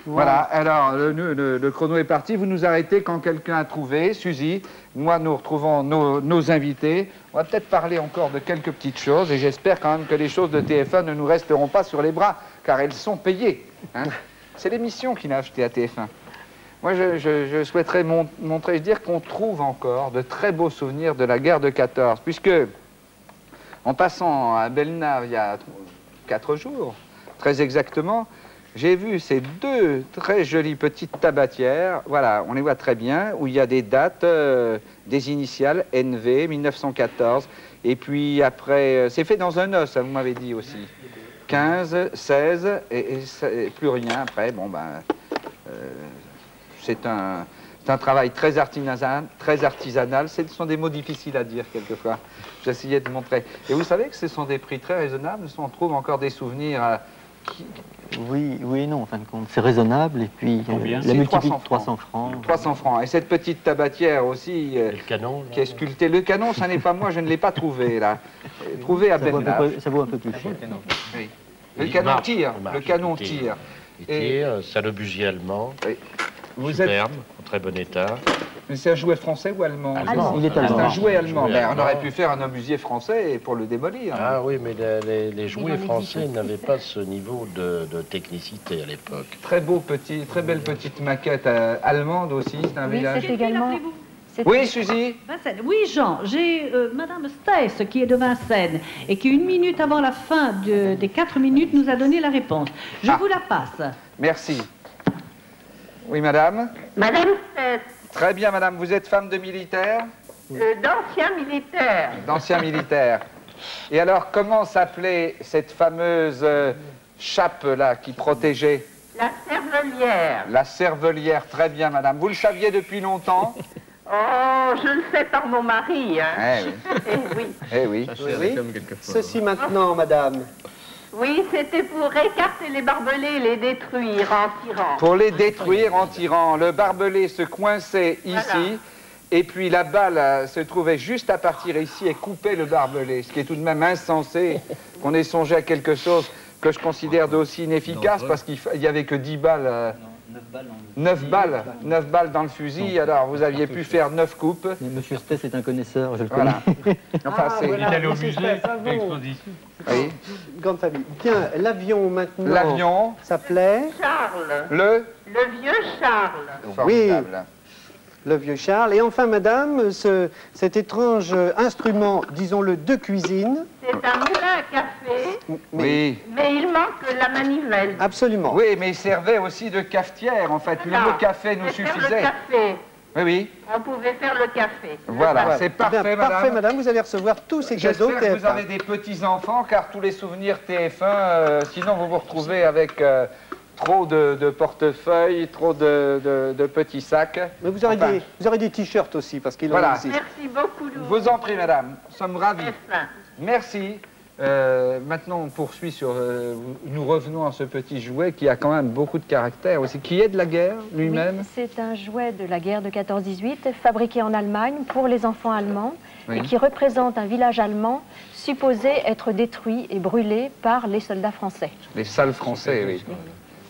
Voilà, alors le chrono est parti, vous nous arrêtez quand quelqu'un a trouvé. Suzy, moi nous retrouvons nos invités. On va peut-être parler encore de quelques petites choses et j'espère quand même que les choses de TF1 ne nous resteront pas sur les bras, car elles sont payées. Hein. C'est l'émission qui l'a acheté à TF1. Moi, je souhaiterais dire qu'on trouve encore de très beaux souvenirs de la guerre de 14, puisque, en passant à Belnard il y a 4 jours, très exactement, j'ai vu ces 2 très jolies petites tabatières, voilà, on les voit très bien, où il y a des dates, des initiales, NV, 1914, et puis après, c'est fait dans un os, ça vous m'avez dit aussi, 15, 16, et plus rien après, bon ben... c'est un travail très artisanal. Ce sont des mots difficiles à dire quelquefois. J'essayais de montrer. Et vous savez que ce sont des prix très raisonnables. On trouve encore des souvenirs... Oui et non, en fin de compte. C'est raisonnable et puis la multiplie 300 francs. 300 francs. Et cette petite tabatière aussi le canon, qui est sculptée. Le canon, ça n'est pas moi, je ne l'ai pas trouvé là. Trouvé à Belnard. Ça vaut un peu plus cher. Oui. Le canon tire. Le canon tire. Il tire, salobusier allemand. Oui. Superbe, en très bon état. Mais c'est un jouet français ou allemand? Il est allemand. C'est un jouet allemand. Mais on aurait pu faire un obusier français pour le démolir. Ah oui, mais les jouets français n'avaient pas ce niveau de technicité à l'époque. Très belle petite maquette allemande aussi. C'est un village. C'est également... Oui, Suzy? Oui, Jean, j'ai Madame Stess qui est de Vincennes et qui, 1 minute avant la fin des 4 minutes, nous a donné la réponse. Je vous la passe. Merci. Oui, madame? Madame Stess. Très bien, madame. Vous êtes femme de militaire? D'ancien militaire. D'ancien militaire. Et alors, comment s'appelait cette fameuse chape-là qui protégeait? La cervelière. La cervelière, très bien, madame. Vous le saviez depuis longtemps? Oh, je le sais par mon mari, hein. Eh oui. Ceci maintenant, madame. Oui, c'était pour écarter les barbelés et les détruire en tirant. Pour les détruire en tirant. Le barbelé se coinçait ici, et puis la balle se trouvait juste à partir ici et coupait le barbelé. Ce qui est tout de même insensé qu'on ait songé à quelque chose que je considère d'aussi inefficace, parce qu'il n'y avait que 10 balles 9 balles. 9 balles dans le fusil, alors vous aviez pu faire 9 coupes. Mais Monsieur Stess est un connaisseur, je le connais. Voilà. Enfin, Il est allé au musée, l'exposition. Oui. Grande famille. Bien, l'avion maintenant. L'avion. S'appelait Charles. Le vieux Charles. Formidable. Oui. Le vieux Charles. Et enfin, madame, cet étrange instrument, disons-le, de cuisine. C'est un moulin à café. Oui. Mais il manque la manivelle. Absolument. Oui, mais il servait aussi de cafetière, en fait. Le mot café nous suffisait. Le café. Oui, oui. On pouvait faire le café. Voilà, c'est parfait, bien, madame. Parfait, madame. Vous allez recevoir tous ces cadeaux J'espère que TF1. vous avez des petits-enfants, car tous les souvenirs TF1, sinon vous vous retrouvez avec trop de portefeuilles, trop de petits sacs. Mais vous aurez des t-shirts aussi, parce qu'ils voilà. aussi. Merci beaucoup, Lou. Vous en prie, madame. Nous sommes ravis. TF1. Merci. Maintenant, on poursuit sur... nous revenons à ce petit jouet qui a quand même beaucoup de caractère aussi, qui est de la guerre lui-même. Oui, c'est un jouet de la guerre de 14-18, fabriqué en Allemagne pour les enfants allemands, et qui représente un village allemand supposé être détruit et brûlé par les soldats français. Les salles français, oui.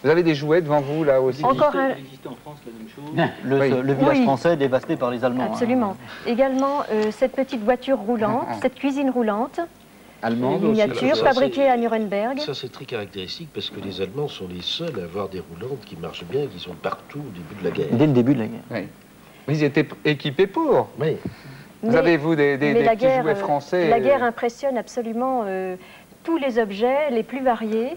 Vous avez des jouets devant vous, là aussi? Encore un... Il existait en France la même chose. Le village français dévasté par les Allemands. Absolument. Également, cette petite voiture roulante, cette cuisine roulante, allemande miniature, aussi. fabriquée à Nuremberg. Ça, c'est très caractéristique parce que les Allemands sont les seuls à avoir des roulantes qui marchent bien et qui sont partout au début de la guerre. Dès le début de la guerre. Oui. Ils étaient équipés pour. Oui. Vous avez-vous des petits jouets français? La guerre impressionne absolument tous les objets les plus variés.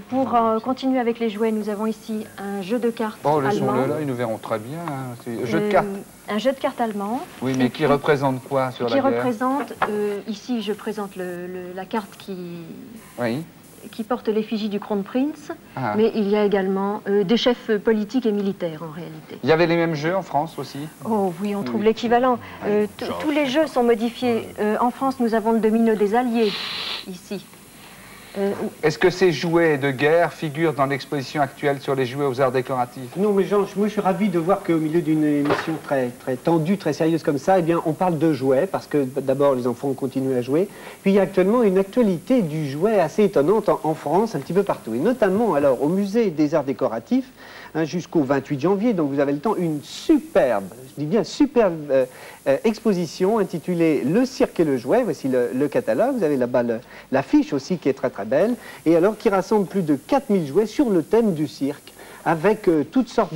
Pour continuer avec les jouets, nous avons ici un jeu de cartes allemand. Laissons-le là, ils nous verront très bien. Hein. Jeu de cartes. Un jeu de cartes allemand. Oui, mais qui représente quoi sur la guerre? Qui représente, ici je présente la carte qui porte l'effigie du Kronprinz, mais il y a également des chefs politiques et militaires en réalité. Il y avait les mêmes jeux en France aussi? Oh oui, on trouve l'équivalent. Tous les jeux sont modifiés. En France, nous avons le domino des Alliés, ici. Est-ce que ces jouets de guerre figurent dans l'exposition actuelle sur les jouets aux arts décoratifs? Non, mais Jean, moi je suis ravi de voir qu'au milieu d'une émission très tendue, très sérieuse comme ça, eh bien, on parle de jouets, parce que d'abord les enfants continuent à jouer. Puis il y a actuellement une actualité du jouet assez étonnante en France, un petit peu partout. Et notamment alors au musée des arts décoratifs, jusqu'au 28 janvier, donc vous avez le temps, une superbe, je dis bien superbe exposition intitulée Le cirque et le jouet. Voici le catalogue, vous avez là-bas l'affiche aussi qui est très très belle, et alors qui rassemble plus de 4000 jouets sur le thème du cirque, avec toutes sortes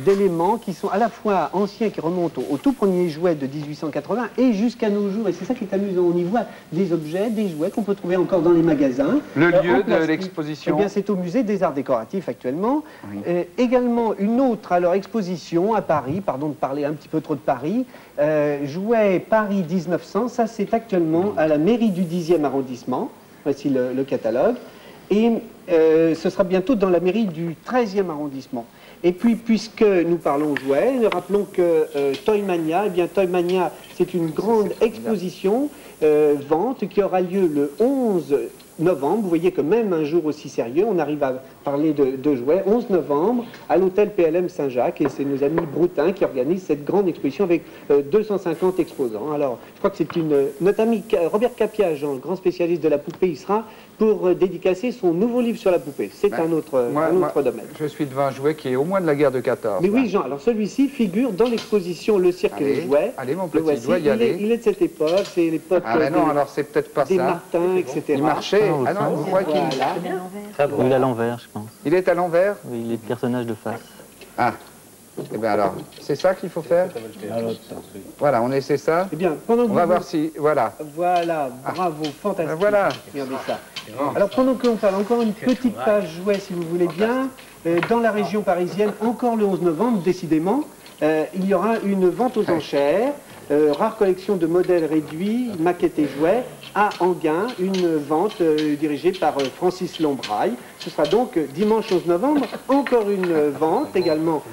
d'éléments qui sont à la fois anciens, qui remontent au tout premier jouet de 1880 et jusqu'à nos jours. Et c'est ça qui est amusant, on y voit des objets, des jouets qu'on peut trouver encore dans les magasins. Le lieu de l'exposition? Eh bien, c'est au musée des arts décoratifs actuellement. Oui. Également une autre exposition à Paris, pardon de parler un petit peu trop de Paris, jouets Paris 1900, ça c'est actuellement à la mairie du 10e arrondissement. Voici le catalogue. Et ce sera bientôt dans la mairie du 13e arrondissement. Et puis, puisque nous parlons jouets, rappelons que Toymania, eh bien, Toymania, c'est une grande exposition, vente, qui aura lieu le 11 novembre. Vous voyez que même un jour aussi sérieux, on arrive à parler de jouets. 11 novembre, à l'hôtel PLM Saint-Jacques, et c'est nos amis Broutins qui organisent cette grande exposition avec 250 exposants. Alors, je crois que c'est notre ami Robert Capiage, grand spécialiste de la poupée, il sera pour dédicacer son nouveau livre sur la poupée. C'est un autre domaine. Je suis devant un jouet qui est au moins de la guerre de 14. Mais oui, Jean, alors celui-ci figure dans l'exposition Le cirque et le jouet. Allez, mon petit doigt, y aller. Il est de cette époque, c'est l'époque non, alors c'est peut-être pas des Martins, etc. Il marchait. Ah non, vous croyez qu'il... Il est à l'envers, je pense. Il est à l'envers? Oui, il est personnage de face. Ah. Eh bien alors, c'est ça qu'il faut faire? Voilà, on essaie ça. Eh bien, pendant que on va voir si... Voilà. Voilà, bravo, fantastique. Voilà. Regardez ça. Alors, pendant qu'on parle, encore une petite page jouet, si vous voulez bien. Dans la région parisienne, encore le 11 novembre, décidément, il y aura une vente aux enchères. Rare collection de modèles réduits, maquettes et jouets, à Enghien, une vente dirigée par Francis Lombraille. Ce sera donc dimanche 11 novembre, encore une vente également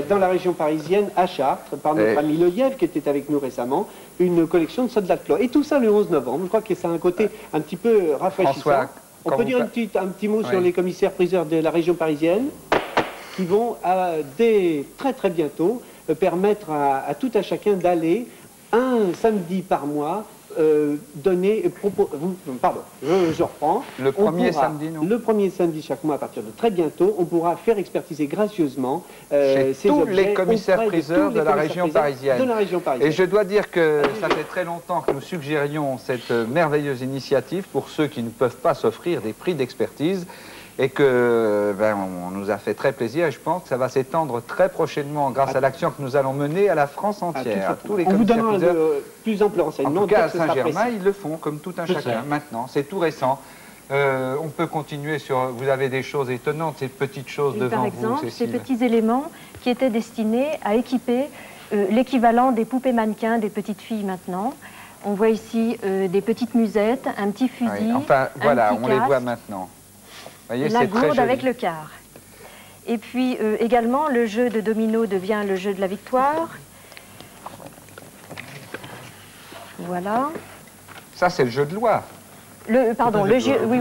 dans la région parisienne, à Chartres, par notre ami Le Lièvre qui était avec nous récemment, une collection de soldats de cloche. Et tout ça le 11 novembre, je crois que ça a un côté un petit peu rafraîchissant. François, on peut dire un petit mot sur les commissaires-priseurs de la région parisienne, qui vont dès très bientôt permettre à tout à chacun d'aller un samedi par mois pardon, je reprends. Le premier samedi, non? Le premier samedi chaque mois, à partir de très bientôt, on pourra faire expertiser gracieusement chez ces tous objets les commissaires-priseurs de la région parisienne. Et je dois dire que ça fait très longtemps que nous suggérions cette merveilleuse initiative pour ceux qui ne peuvent pas s'offrir des prix d'expertise. Et que on nous a fait très plaisir et je pense que ça va s'étendre très prochainement grâce à l'action que nous allons mener à la France entière. On vous donnera de plus amples renseignements. En tout cas, à Saint-Germain, ils le font comme tout un chacun. Maintenant, c'est tout récent. On peut continuer sur... Vous avez des choses étonnantes, ces petites choses devant vous, Par exemple, ces Cécile. petits éléments qui étaient destinés à équiper l'équivalent des poupées mannequins des petites filles maintenant. On voit ici des petites musettes, un petit fusil, oui, enfin, voilà, on les voit casque. maintenant. Voyez, La gourde très avec le quart. Et puis également, le jeu de domino devient le jeu de la victoire. Voilà. Ça, c'est le jeu de loi. Pardon, le jeu, oui,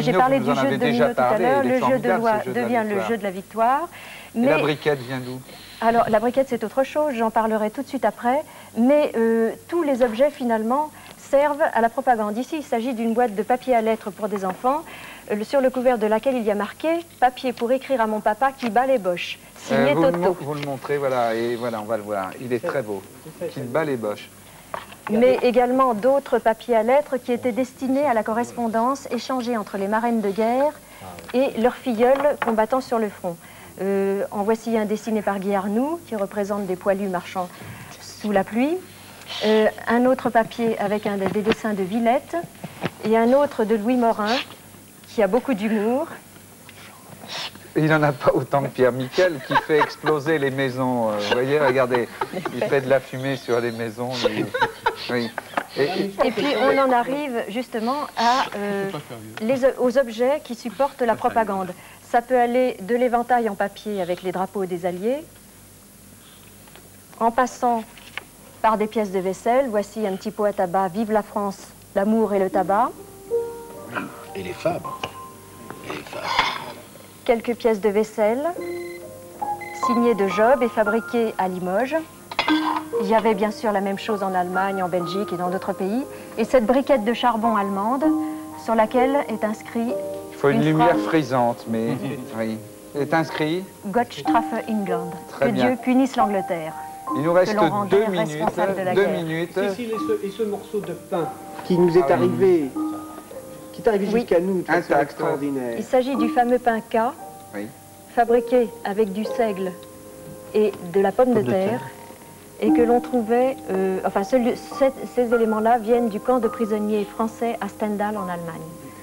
j'ai parlé du jeu de domino tout à l'heure. Le jeu de loi devient le jeu de la victoire. Mais... Et la briquette vient d'où? Alors, la briquette, c'est autre chose, j'en parlerai tout de suite après. Mais tous les objets, finalement, servent à la propagande. Ici, il s'agit d'une boîte de papier à lettres pour des enfants, sur le couvert de laquelle il y a marqué « Papier pour écrire à mon papa qui bat les boches ». Signé Toto. Vous le montrez, voilà, et voilà, on va le voir. Il est très beau. Qui bat les boches. Mais également d'autres papiers à lettres qui étaient destinés à la correspondance échangée entre les marraines de guerre et leurs filleuls combattant sur le front. En voici un dessiné par Guy Arnoux, qui représente des poilus marchant sous la pluie. Un autre papier avec des dessins de Villette. Et un autre de Louis Morin, qui a beaucoup d'humour. Il n'en a pas autant que Pierre Miquel, qui fait exploser les maisons. Vous voyez, regardez, il fait de la fumée sur les maisons. Oui. Et puis on en arrive justement aux objets qui supportent la propagande. Ça peut aller de l'éventail en papier avec les drapeaux des Alliés, en passant par des pièces de vaisselle. Voici un petit pot à tabac, Vive la France, l'amour et le tabac. Et les femmes. Quelques pièces de vaisselle, signées de Job et fabriquées à Limoges. Il y avait bien sûr la même chose en Allemagne, en Belgique et dans d'autres pays. Et cette briquette de charbon allemande, sur laquelle est inscrit... Il faut une lumière frisante, mais oui. Est inscrit Gott strafe England. Très que bien. Dieu punisse l'Angleterre. Il nous reste 2 minutes. Cécile, et ce morceau de pain qui nous est arrivé, jusqu'à nous, c'est extraordinaire. Il s'agit du fameux pain K, fabriqué avec du seigle et de la pomme de terre, et que l'on trouvait... ces éléments-là viennent du camp de prisonniers français à Stendhal en Allemagne.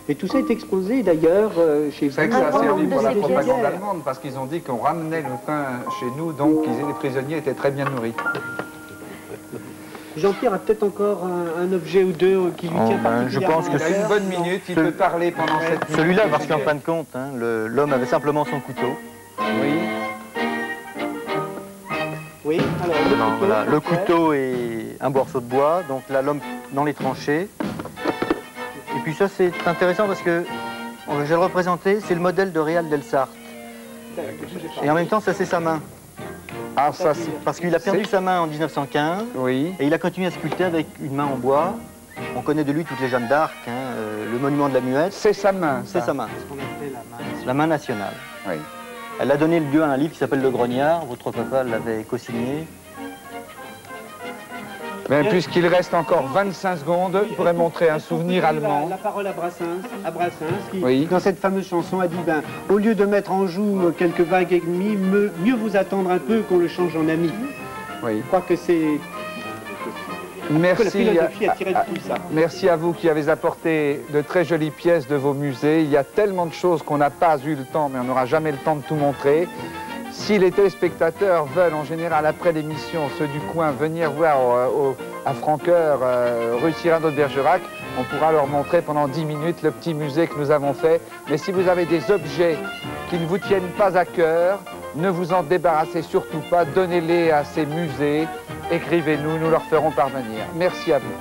Et tout ça est exposé d'ailleurs chez vous. C'est vrai que ça a servi pour la propagande allemande, parce qu'ils ont dit qu'on ramenait le pain chez nous, donc les prisonniers étaient très bien nourris. Jean-Pierre a peut-être encore un objet ou deux qui lui tient particulièrement. Je pense que il a une bonne minute, il peut parler pendant cette minute. Celui-là, parce qu'en fin de compte, hein, l'homme avait simplement son couteau. Oui. Oui, alors le couteau et un morceau de bois, donc là l'homme dans les tranchées. Et puis ça c'est intéressant parce que je vais le représenter, c'est le modèle de Réal del Sarthe. Et en même temps ça c'est sa main. Ah, ça, parce qu'il a perdu sa main en 1915 et il a continué à sculpter avec une main en bois. On connaît de lui toutes les Jeanne d'Arc, hein, le monument de la Muette. C'est sa main. C'est sa main. La main nationale. Oui. Elle a donné le lieu à un livre qui s'appelle Le Grognard. Votre papa l'avait co-signé. Mais puisqu'il reste encore 25 secondes, je pourrais montrer un souvenir allemand. La parole à Brassens qui, dans cette fameuse chanson, a dit au lieu de mettre en joue quelques vagues ennemies, mieux vous attendre un peu qu'on le change en ami. Oui. Je crois que c'est... Merci à vous qui avez apporté de très jolies pièces de vos musées. Il y a tellement de choses qu'on n'a pas eu le temps, mais on n'aura jamais le temps de tout montrer. Si les téléspectateurs veulent, en général, après l'émission, ceux du coin, venir voir à Francoeur, rue Cyrano de Bergerac, on pourra leur montrer pendant 10 minutes le petit musée que nous avons fait. Mais si vous avez des objets qui ne vous tiennent pas à cœur, ne vous en débarrassez surtout pas, donnez-les à ces musées, écrivez-nous, nous leur ferons parvenir. Merci à vous.